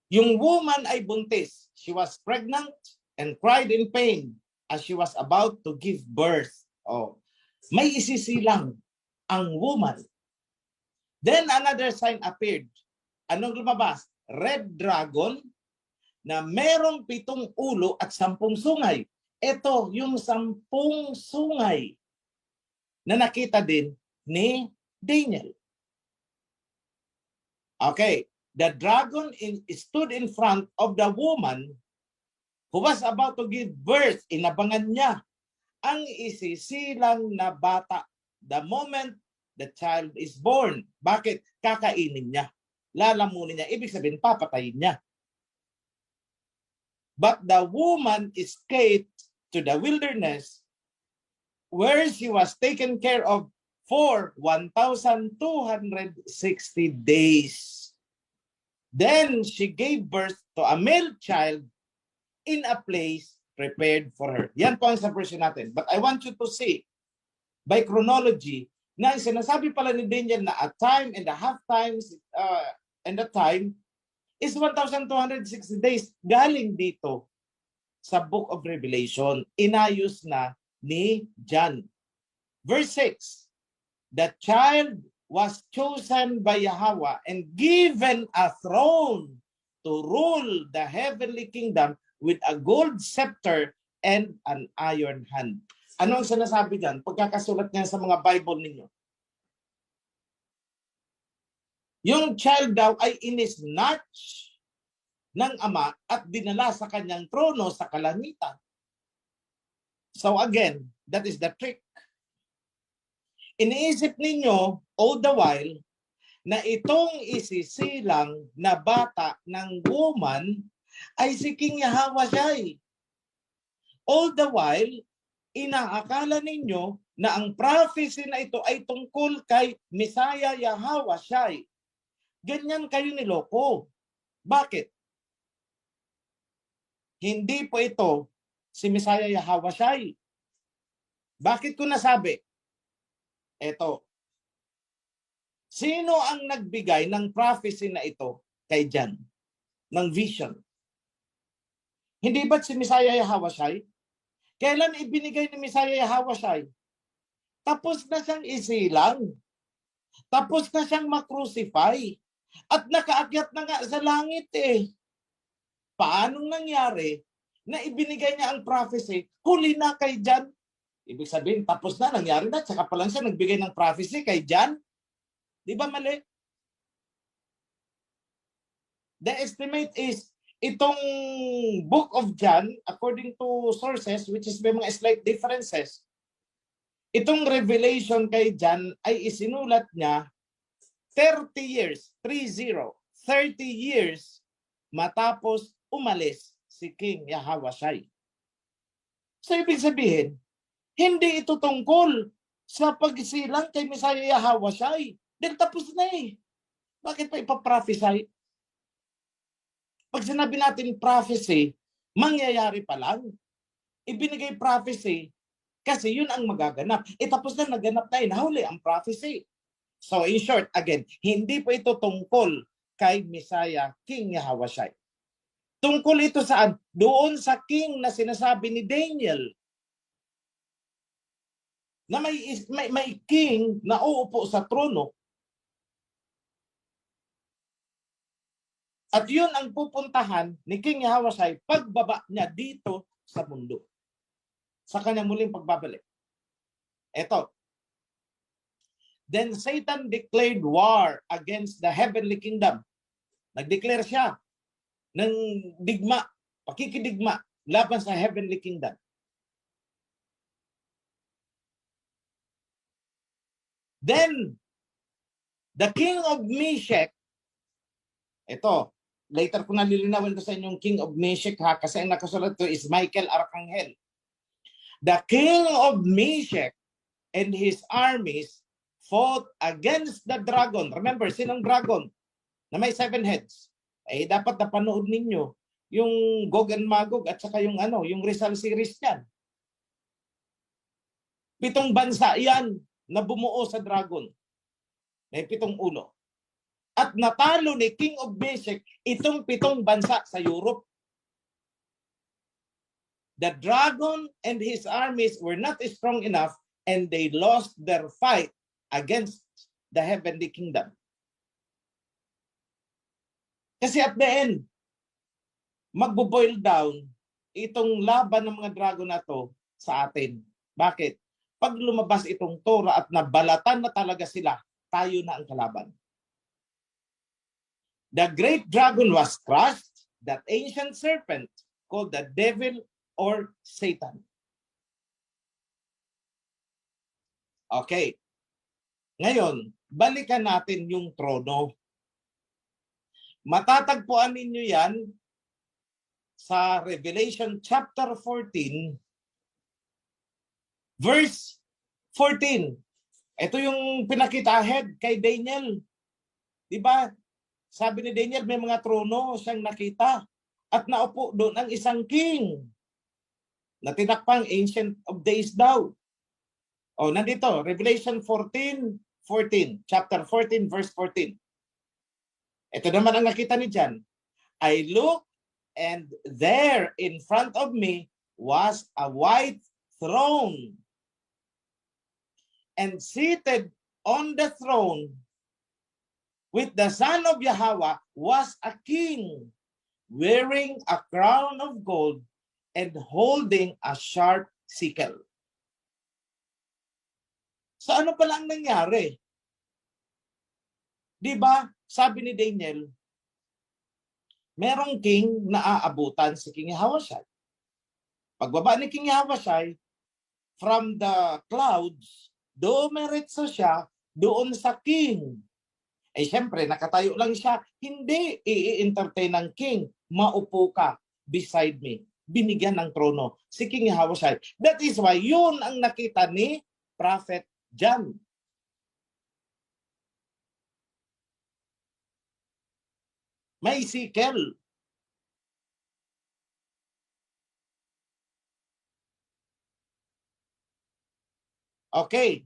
Yung woman ay buntis. She was pregnant and cried in pain as she was about to give birth. Oh, may isisilang ang woman. Then another sign appeared. Anong lumabas? Red dragon na merong 7 ulo at 10 sungay. Ito yung 10 sungay na nakita din ni Daniel. Okay, the dragon stood in front of the woman who was about to give birth. Inabangan niya ang isisilang na bata the moment the child is born. Bakit? Kakainin niya. Lalamunin niya. Ibig sabihin, papatayin niya. But the woman escaped to the wilderness where she was taken care of for 1,260 days. Then she gave birth to a male child in a place prepared for her. Yan po ang sa version natin. But I want you to see by chronology na sinasabi pala ni Daniel na a time and a half times and a time is 1,260 days. Galing dito sa Book of Revelation. Inayos na ni John. Verse 6, the child was chosen by Yahweh and given a throne to rule the heavenly kingdom with a gold scepter and an iron hand. Ano ang sinasabi dyan? Pagkakasulat niya sa mga Bible ninyo. Yung child daw ay inisnatch ng ama at dinala sa kanyang trono sa kalangitan. So again, that is the trick. Iniisip ninyo all the while na itong isisilang na bata ng woman ay si King Yahawashi. All the while, inaakala ninyo na ang prophecy na ito ay tungkol kay Messiah Yahawashi. Ganyan kayo niloko. Bakit? Hindi po ito si Messiah Yahawashi. Bakit ko nasabi? Eto. Sino ang nagbigay ng prophecy na ito kay John? Ng vision? Hindi ba't si Messiah Yahawashi? Kailan ibinigay ni Messiah Yahawashi? Tapos na siyang isilang. Tapos na siyang makrucify. At nakaakyat na nga sa langit eh. Paanong nangyari na ibinigay niya ang prophecy, huli na kay John? Ibig sabihin, tapos na, nangyari na, tsaka pa lang siya nagbigay ng prophecy kay John? Di ba mali? The estimate is, itong Book of John, according to sources, which is may mga slight differences, itong revelation kay John ay isinulat niya 30 years, 30 years matapos umalis si King Yahawashi. So ibig sabihin, hindi ito tungkol sa pagsilang kay Messiah Yahawashi. Dahil tapos na eh. Bakit pa ipaprophesy? Pag sinabi natin prophecy, mangyayari pa lang. Ibinigay prophecy kasi yun ang magaganap. Tapos na, naganap na, nahuli ang prophecy. So in short, again, hindi po ito tungkol kay Messiah, King Yahawashi. Tungkol ito saan? Doon sa king na sinasabi ni Daniel na may king na uupo sa trono. At yun ang pupuntahan ni King Yahushua pagbaba niya dito sa mundo. Sa kanyang muling pagbabalik. Eto. Then Satan declared war against the heavenly kingdom. Nag-declare siya ng digma, pakikidigma laban sa heavenly kingdom. Then, the king of Meshech, ito, later ko nalilinawin ko sa inyong king of Meshech ha, kasi ang nakasulat to is Michael Arcangel. The king of Meshech and his armies fought against the dragon. Remember, sinong dragon? Na may 7 heads. Eh, dapat napanood ninyo yung Gog and Magog at saka yung yung Rizal series yan. 7 bansa yan na bumuo sa dragon. May 7 ulo. At natalo ni King of Meshech itong 7 bansa sa Europe. The dragon and his armies were not strong enough and they lost their fight against the heavenly kingdom. Kasi at the end, magbo-boil down itong laban ng mga dragon na to sa atin. Bakit? Pag lumabas itong Torah at nabalatan na talaga sila, tayo na ang kalaban. The great dragon was crushed, that ancient serpent called the devil or Satan. Okay. Ngayon, balikan natin yung trono. Matatagpuan ninyo yan sa Revelation chapter 14, verse 14. Ito yung pinakita ahead kay Daniel. Diba? Sabi ni Daniel, may mga trono siyang nakita. At naupo doon ang isang king na tinakpang Ancient of Days daw. O, nandito, Revelation 14, chapter 14, verse 14. Ito naman ang nakita ni John. I looked, and there in front of me was a white throne. And seated on the throne with the son of Yahweh was a king wearing a crown of gold and holding a sharp sickle. So ano pala ang nangyari? Di ba, sabi ni Daniel, merong king na aabutan si King Yahushua. Pagbaba ni King Yahushua, from the clouds, dumiretso siya doon sa king. Eh syempre, nakatayo lang siya. Hindi i-entertain ng king. Maupo ka beside me. Binigyan ng trono si King Yahushua. That is why yun ang nakita ni Prophet John. May sickle. Okay.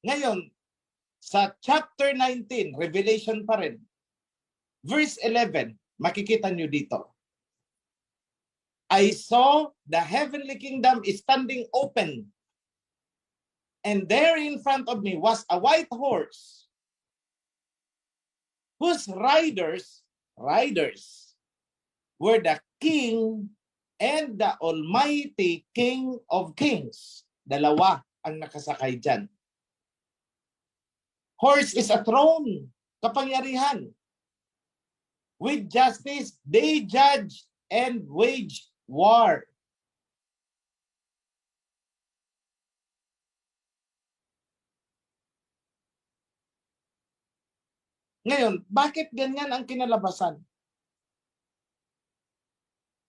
Ngayon, sa chapter 19, Revelation pa rin, verse 11, makikita nyo dito. I saw the heavenly kingdom is standing open, and there in front of me was a white horse, whose riders were the king and the almighty King of Kings. Dalawa ang nakasakay dyan. Horse is a throne, kapangyarihan. With justice, they judge and wage war. Ngayon, bakit ganyan ang kinalabasan?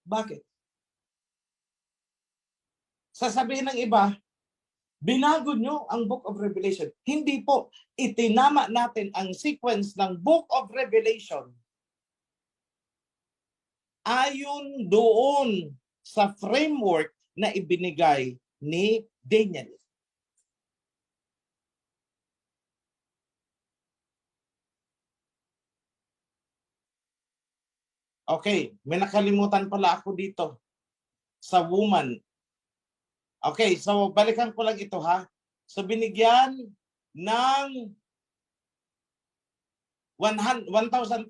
Bakit? Sasabihin ng iba, binago nyo ang Book of Revelation. Hindi po. Itinama natin ang sequence ng Book of Revelation ayon doon sa framework na ibinigay ni Daniel. Okay, may nakalimutan pala ako dito sa woman. Okay, so balikan ko lang ito ha. So binigyan ng 1,260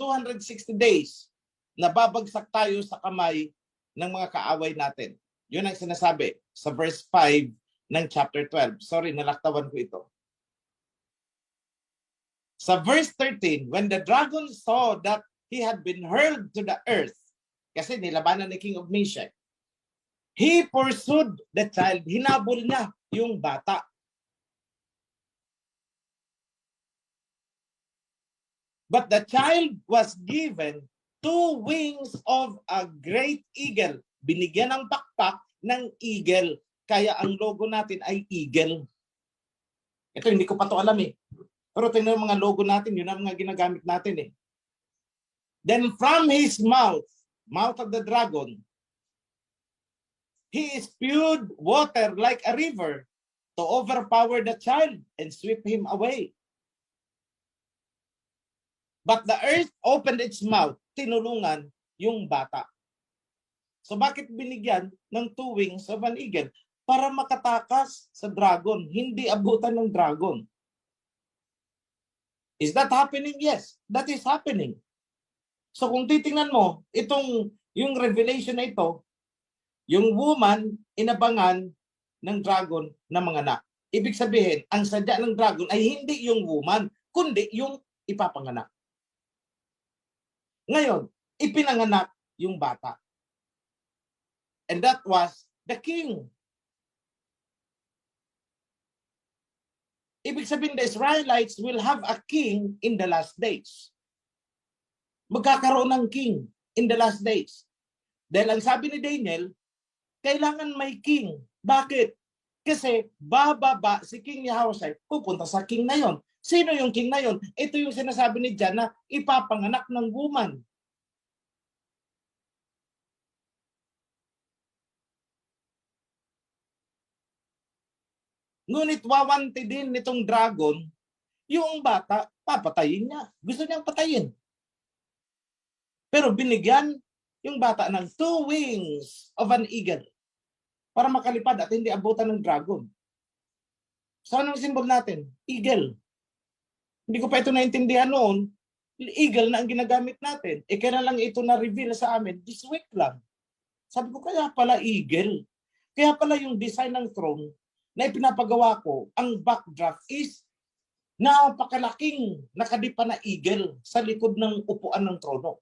days na babagsak tayo sa kamay ng mga kaaway natin. Yun ang sinasabi sa verse 5 ng chapter 12. Sorry, nalaktawan ko ito. Sa verse 13, when the dragon saw that he had been hurled to the earth, kasi nilabanan ni King of Meshach, he pursued the child. Hinabol niya yung bata. But the child was given 2 wings of a great eagle. Binigyan ng pakpak ng eagle. Kaya ang logo natin ay eagle. Ito, hindi ko pa ito alam eh. Pero tingnan mga logo natin, yun ang mga ginagamit natin eh. Then from his mouth of the dragon, he spewed water like a river to overpower the child and sweep him away. But the earth opened its mouth, tinulungan yung bata. So bakit binigyan ng 2 wings of an eagle? Para makatakas sa dragon, hindi abutan ng dragon. Is that happening? Yes, that is happening. So kung titingnan mo, yung revelation na ito, yung woman inabangan ng dragon na manganak. Ibig sabihin, ang sadya ng dragon ay hindi yung woman, kundi yung ipapanganak. Ngayon, ipinanganak yung bata. And that was the king. Ibig sabihin, the Israelites will have a king in the last days. Magkakaroon ng king in the last days. Dahil ang sabi ni Daniel, kailangan may king. Bakit? Kasi bababa si King Yehoshua, pupunta sa king na yon. Sino yung king na yon? Ito yung sinasabi ni John na ipapanganak ng woman. Ngunit wawanti din nitong dragon, yung bata, papatayin niya. Gusto niyang patayin. Pero binigyan yung bata ng 2 wings of an eagle para makalipad at hindi abutan ng dragon. So anong symbol natin? Eagle. Hindi ko pa ito naintindihan noon. Eagle na ang ginagamit natin. Kailan lang ito na-reveal sa amin? This week lang. Sabi ko, kaya pala eagle. Kaya pala yung design ng throne na ipinapagawa ko, ang backdrop is napakalaking nakadipa na eagle sa likod ng upuan ng trono.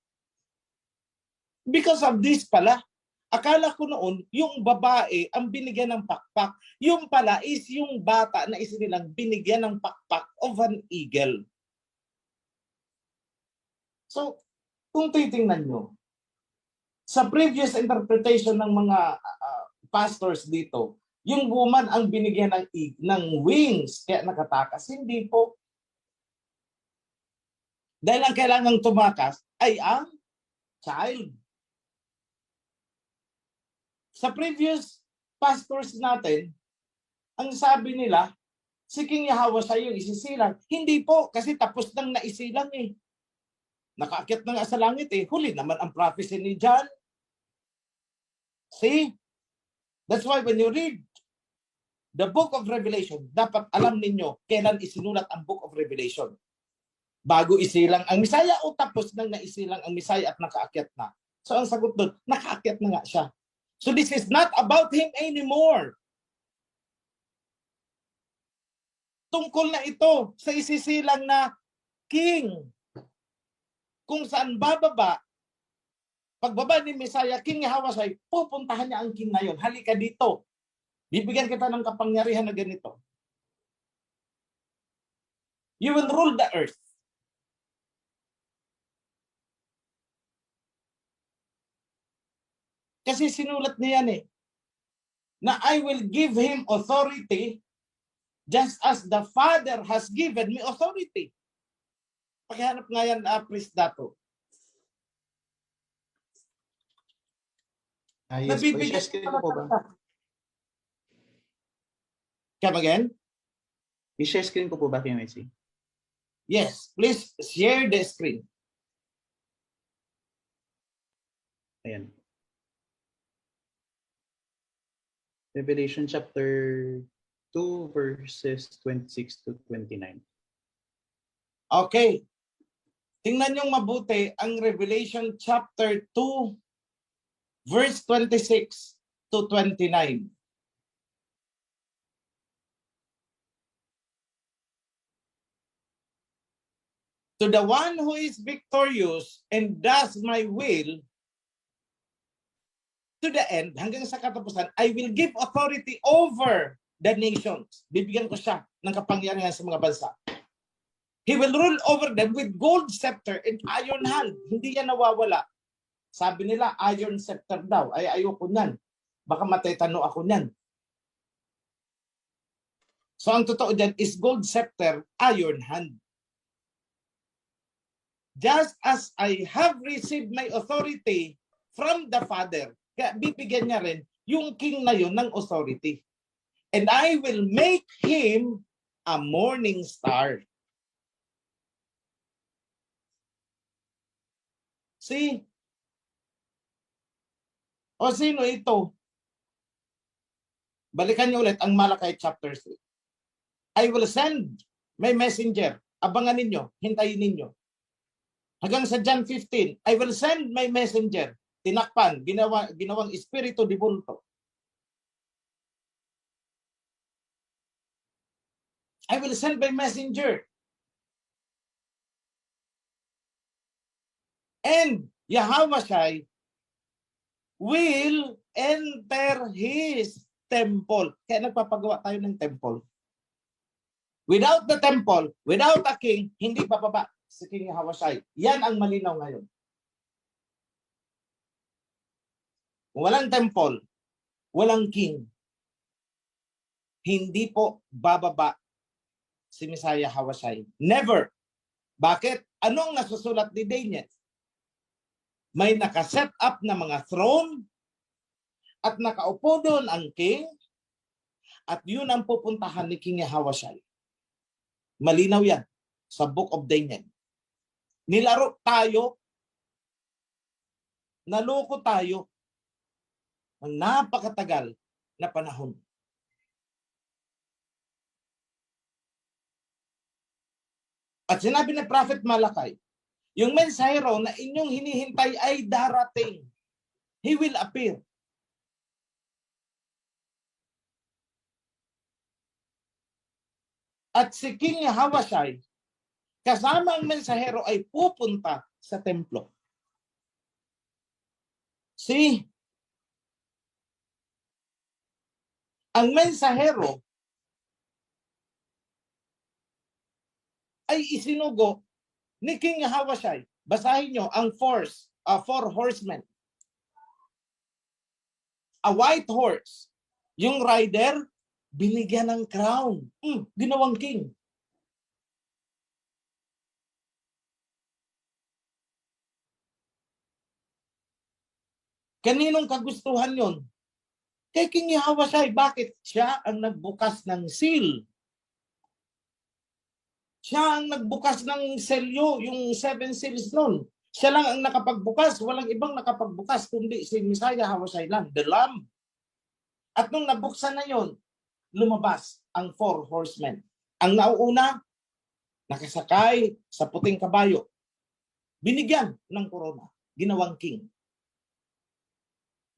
Because of this pala, akala ko noon, yung babae ang binigyan ng pakpak. Yung pala is yung bata na isinilang binigyan ng pakpak of an eagle. So, kung titingnan nyo, sa previous interpretation ng mga pastors dito, yung woman ang binigyan ng wings, kaya nakatakas. Hindi po. Dahil ang kailangang tumakas ay ang child. Sa previous pastors natin, ang sabi nila, si King Yehoshua yung isisilang. Hindi po, kasi tapos nang naisilang eh. Nakaakyat na nga sa langit eh. Huli naman ang prophecy ni John. See? That's why when you read the book of Revelation, dapat alam ninyo kailan isinulat ang book of Revelation. Bago isilang ang Misaya o tapos nang naisilang ang Misaya at nakaakyat na. So ang sagot doon, nakaakyat na nga siya. So this is not about him anymore. Tungkol na ito sa isisilang na king. Kung saan bababa, pagbaba ni Messiah, King Yehoshua, pupuntahan niya ang king na yon. Halika dito. Bibigyan kita ng kapangyarihan na ganito. You will rule the earth. Kasi sinulat niya yan eh, na I will give him authority just as the Father has given me authority. Pakihanap nga yan, please, Dato. Yes po. I-share screen ko po ba? Come again? I-share screen ko po ba, Kuya Messi? Yes, please share the screen. Ayan. Revelation chapter 2 verses 26 to 29. Okay. Tingnan niyong mabuti ang Revelation chapter 2 verse 26 to 29. To the one who is victorious and does my will to the end, hanggang sa katapusan, I will give authority over the nations. Bibigyan ko siya ng kapangyarihan sa mga bansa. He will rule over them with gold scepter and iron hand. Hindi yan nawawala. Sabi nila, iron scepter daw. Ay, ayoko niyan. Baka matetano ako niyan. So ang totoo dyan is gold scepter, iron hand. Just as I have received my authority from the Father, kaya bibigyan niya rin yung king na yun ng authority. And I will make him a morning star. See? O sino ito? Balikan niyo ulit ang Malakay chapter 3. I will send my messenger. Abangan ninyo, hintayin ninyo. Hanggang sa John 15, I will send my messenger. Tinakpan, ginawang espiritu di bulto. I will send my messenger. And Yahweh will enter his temple. Kaya nagpapagawa tayo ng temple. Without the temple, without a king, hindi bababa si King Yahweh. Yan ang malinaw ngayon. Kung walang temple, walang king, hindi po bababa si Messiah Yahweh. Never. Bakit? Anong nasusulat ni Daniel? May nakaset up na mga throne at nakaupo doon ang king at yun ang pupuntahan ni King Yahweh. Malinaw yan sa Book of Daniel. Nilaro tayo, naloko tayo ng napakatagal na panahon. At sinabi ni Prophet Malakay, yung mensahero na inyong hinihintay ay darating. He will appear. At si King Yahweh, kasama ang mensahero ay pupunta sa templo. See? Ang mensahero ay isinugo ni King Yahweh. Basahin nyo ang four horsemen. A white horse. Yung rider, binigyan ng crown. Ginawang king. Kaninong kagustuhan yon? Kay King Yahweh. Bakit? Siya ang nagbukas ng seal. Siya ang nagbukas ng selyo, yung 7 seals nun. Siya lang ang nakapagbukas. Walang ibang nakapagbukas kundi si Messiah Yahweh lang, the Lamb. At nung nabuksan na yon, lumabas ang 4 horsemen. Ang nauuna, nakasakay sa puting kabayo. Binigyan ng korona. Ginawang king.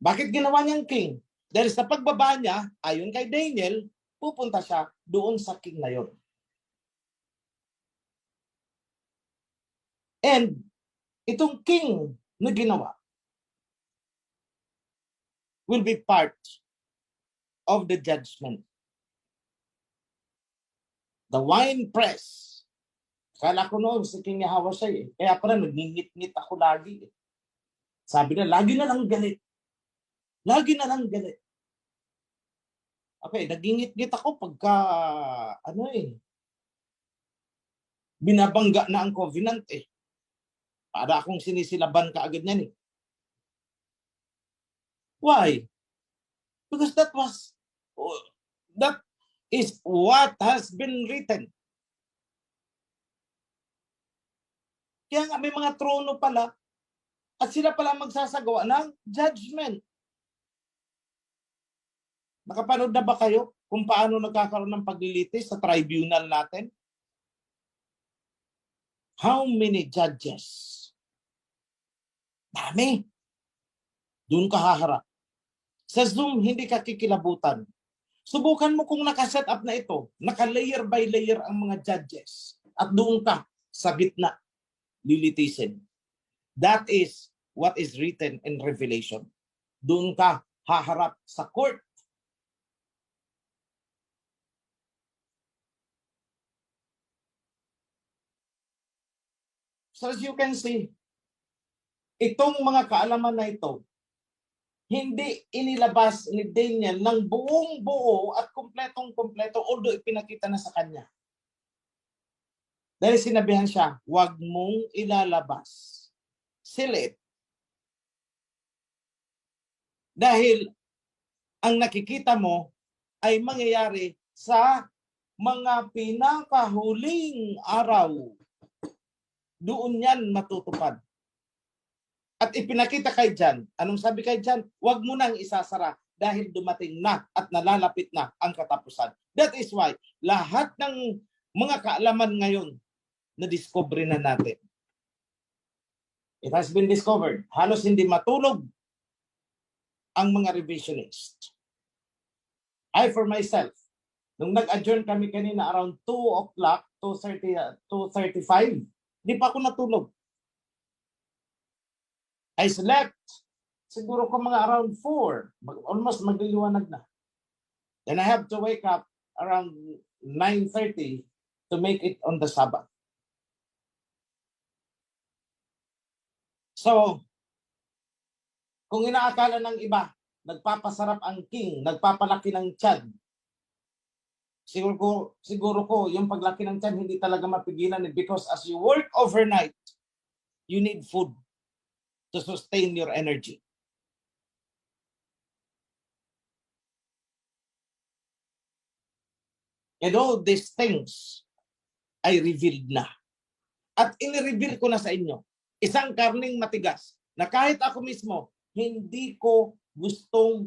Bakit ginawa niyang king? Dahil sa pagbaba niya, ayon kay Daniel, pupunta siya doon sa king na yon. And itong king na ginawa will be part of the judgment. The wine press. Kala ko noon si King Yahweh kaya pala nagngingit-ngit ako lagi. Sabi na, lagi na lang galit. Lagi na lang galit. Okay, nagingit-ngit ako pagka, binabangga na ang covenant Para akong sinisilaban ka agad niyan Why? Because that is what has been written. Kaya nga may mga trono pala at sila pala magsasagawa ng judgment. Nakapanood na ba kayo kung paano nagkakaroon ng paglilitis sa tribunal natin? How many judges? Dami. Doon ka haharap. Sa Zoom, hindi ka kikilabutan. Subukan mo kung nakaset up na ito, naka-layer by layer ang mga judges, at doon ka sa gitna lilitisin. That is what is written in Revelation. Doon ka haharap sa court. So as you can see, itong mga kaalaman na ito, hindi inilabas ni Daniel ng buong buo at kumpletong-kumpleto, although ipinakita na sa kanya. Dahil sinabihan siya, huwag mong ilalabas. Seal it. Dahil ang nakikita mo ay mangyayari sa mga pinakahuling araw. Doon yan matutupad. At ipinakita kay John, anong sabi kay John? Huwag mo nang isasara dahil dumating na at nalalapit na ang katapusan. That is why lahat ng mga kaalaman ngayon na-discover na natin. It has been discovered. Halos hindi matulog ang mga revisionist. I for myself, nung nag-adjourn kami kanina around 2 o'clock, 2:35, di pa ako natulog. I slept. Siguro ko mga around 4. Almost magliliwanag na. Then I have to wake up around 9:30 to make it on the Sabbath. So, kung inaakala ng iba, nagpapasarap ang king, nagpapalaki ng tiyan, siguro ko, yung paglaki ng tiyan, hindi talaga mapigilan because as you work overnight, you need food to sustain your energy. And all these things ay revealed na. At in-reveal ko na sa inyo, isang karning matigas na kahit ako mismo, hindi ko gustong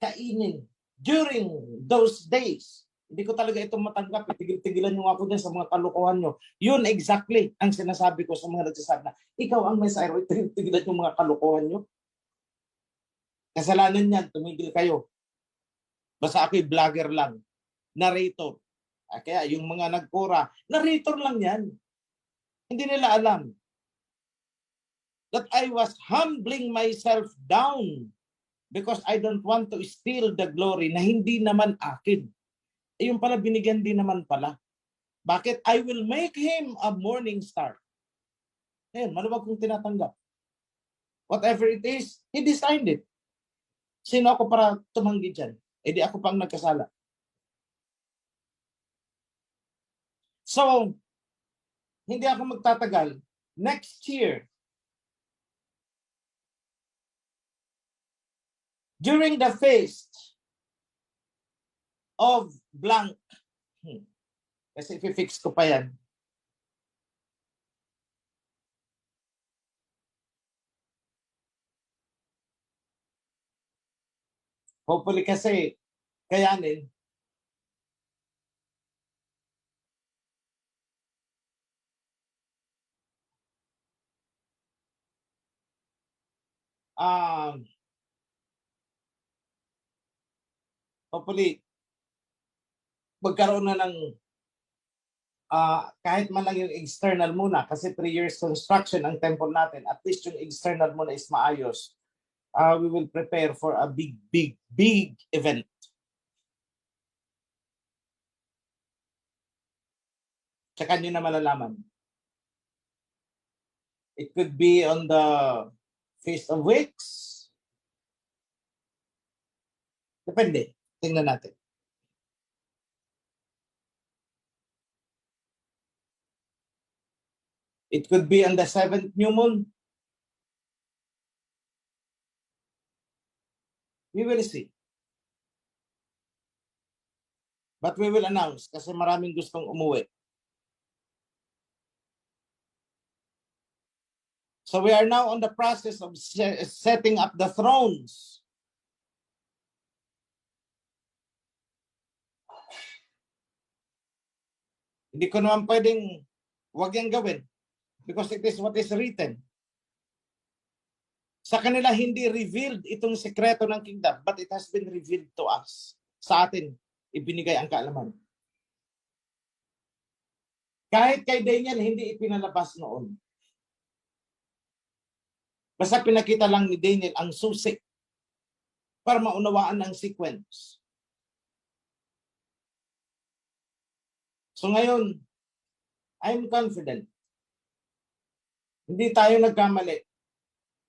kainin during those days. Hindi ko talaga ito matanggap. Tigil-tigilan nyo ako dyan sa mga kalukuhan nyo. Yun exactly ang sinasabi ko sa mga nagsasabi na, ikaw ang may Messiah, tigil-tigilan yung mga kalukuhan nyo. Kasalanan yan, tumigil kayo. Basta ako'y vlogger lang. Narrator. Kaya yung mga nagkura, narrator lang yan. Hindi nila alam that I was humbling myself down because I don't want to steal the glory na hindi naman akin. Yung pala binigyan din naman pala. Bakit? I will make him a morning star. Ayun, maluwag kong tinatanggap. Whatever it is, he designed it. Sino ako para tumanggi dyan? Eh di ako pang nagkasala. So, hindi ako magtatagal. Next year, during the feast of blank, kasi i-fix ko pa yan. Hopefully kasi kayanin. Hopefully magkaroon na ng kahit man lang yung external muna kasi 3 years construction ang temple natin, at least yung external muna is maayos. We will prepare for a big event. Tsaka nyo na malalaman. It could be on the Feast of Weeks. Depende. Tingnan natin. It could be on the 7th new moon. We will see. But we will announce kasi maraming gustong umuwi. So we are now on the process of setting up the thrones. Hindi ko naman pwedeng wag yang gawin because it is what is written. Sa kanila hindi revealed itong sekreto ng kingdom, but it has been revealed to us. Sa atin, ibinigay ang kaalaman. Kahit kay Daniel, hindi ipinalabas noon. Basta pinakita lang ni Daniel ang susi para maunawaan ang sequence. So ngayon, I'm confident. Hindi tayo nagkamali.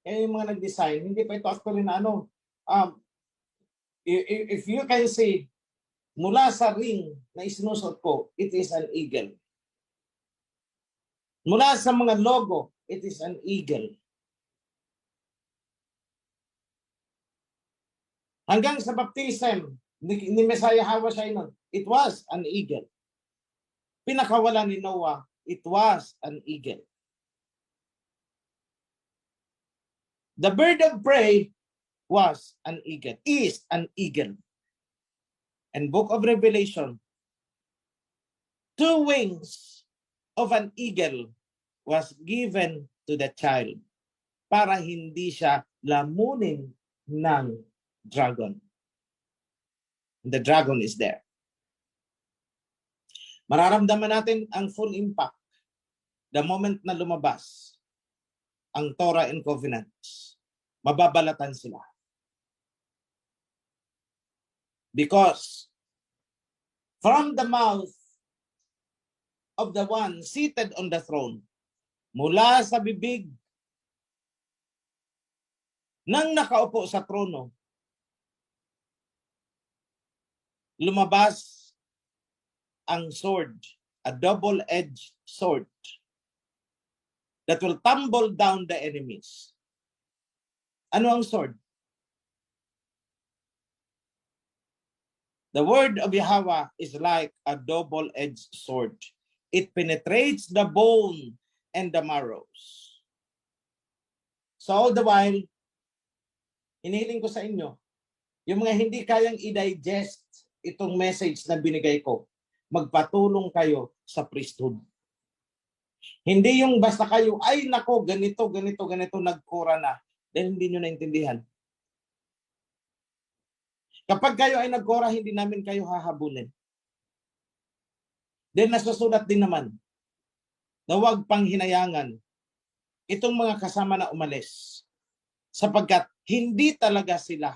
Kaya yung mga nag-design, hindi pa ito actually na ano. If you can see, mula sa ring na isinusot ko, it is an eagle. Mula sa mga logo, it is an eagle. Hanggang sa baptism ni Messiah Hawashainon, it was an eagle. Pinakawalan ni Noah, it was an eagle. The bird of prey was an eagle, is an eagle. And Book of Revelation, 2 wings of an eagle was given to the child para hindi siya lamunin ng dragon. The dragon is there. Mararamdaman natin ang full impact the moment na lumabas ang Torah and Covenants. Mababalatan sila. Because from the mouth of the one seated on the throne, mula sa bibig ng nakaupo sa trono, lumabas ang sword, a double-edged sword that will tumble down the enemies. Ano ang sword? The word of Yahweh is like a double-edged sword. It penetrates the bone and the marrows. So all the while, hinihiling ko sa inyo, yung mga hindi kayang i-digest itong message na binigay ko, magpatulong kayo sa priesthood. Hindi yung basta kayo, ay nako, ganito, nagkura na. Dahil hindi nyo naintindihan. Kapag kayo ay nagkura, hindi namin kayo hahabulin. Then nasusulat din naman na huwag pang hinayangan itong mga kasama na umalis sapagkat hindi talaga sila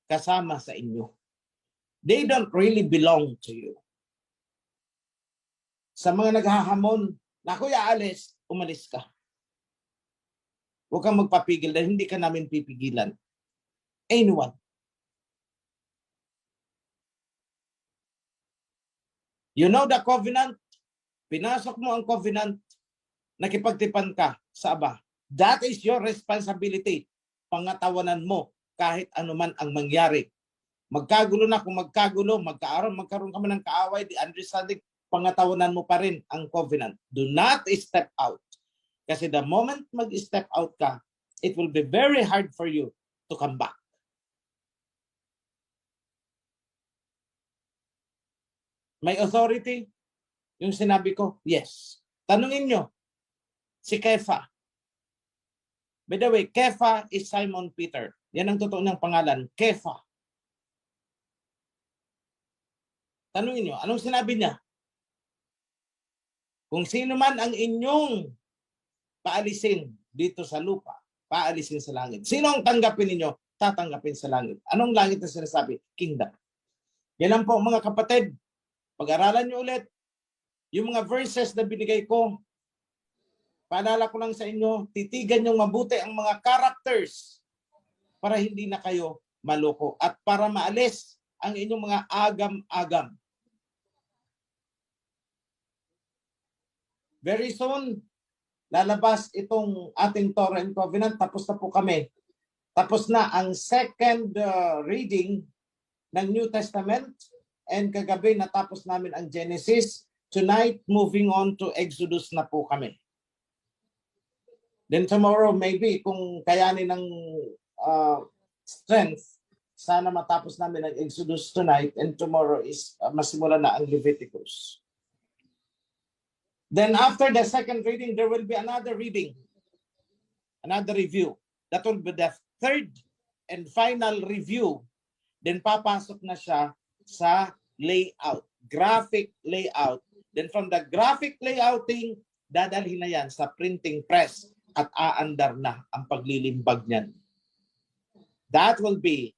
kasama sa inyo. They don't really belong to you. Sa mga naghahamon, naku, aalis, umalis ka. Huwag kang magpapigil dahil hindi ka namin pipigilan. Anyone. You know the covenant? Pinasok mo ang covenant, nakipagtipan ka sa Aba. That is your responsibility. Pangatawanan mo kahit anuman ang mangyari. Magkagulo na, kung magkagulo, magkaroon ka man ng kaaway, the understanding, pangatawanan mo pa rin ang covenant. Do not step out. Kasi the moment mag-step out ka, it will be very hard for you to come back. May authority? Yung sinabi ko, yes. Tanungin nyo, si Kefa. By the way, Kefa is Simon Peter. Yan ang totoo niyang pangalan, Kefa. Tanungin nyo, anong sinabi niya? Kung sino man ang inyong paalisin dito sa lupa, paalisin sa langit. Sino ang tanggapin ninyo? Tatanggapin sa langit. Anong langit na sinasabi? Kingdom. Yan lang po mga kapatid. Pag-aralan nyo ulit yung mga verses na binigay ko. Paalala ko lang sa inyo, titigan nyo mabuti ang mga characters para hindi na kayo maloko at para maalis ang inyong mga agam-agam. Very soon, lalabas itong ating Torah and Covenant. Tapos na po kami. Tapos na ang second reading ng New Testament. And kagabi natapos namin ang Genesis. Tonight, moving on to Exodus na po kami. Then tomorrow, maybe kung kayanin ng strength, sana matapos namin ang Exodus tonight and tomorrow is masimula na ang Leviticus. Then after the second reading, there will be another reading, another review. That will be the third and final review. Then papasok na siya sa layout, graphic layout. Then from the graphic layouting, dadalhin na yan sa printing press at aandar na ang paglilimbag niyan. That will be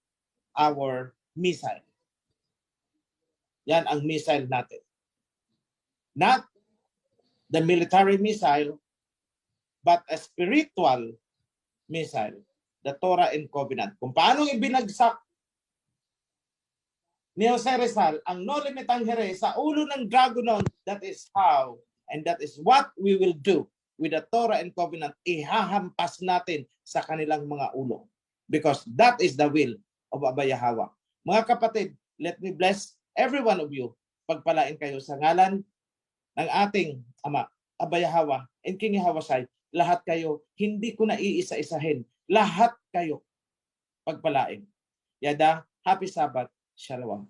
our missile. Yan ang missile natin. Not the military missile, but a spiritual missile, the Torah and Covenant. Kung paano ibinagsak ni Jose Rizal ang no limit tangere sa ulo ng dragonon, that is how and that is what we will do with the Torah and Covenant. Ihahampas natin sa kanilang mga ulo. Because that is the will of Abba Yahweh. Mga kapatid, let me bless every one of you. Pagpalain kayo sa ngalan ng ating Ama, Abba Yahweh, and King Yahweh. Lahat kayo, hindi ko na iisa-isahin. Lahat kayo pagpalain. Yada, happy Sabbath. Shalom.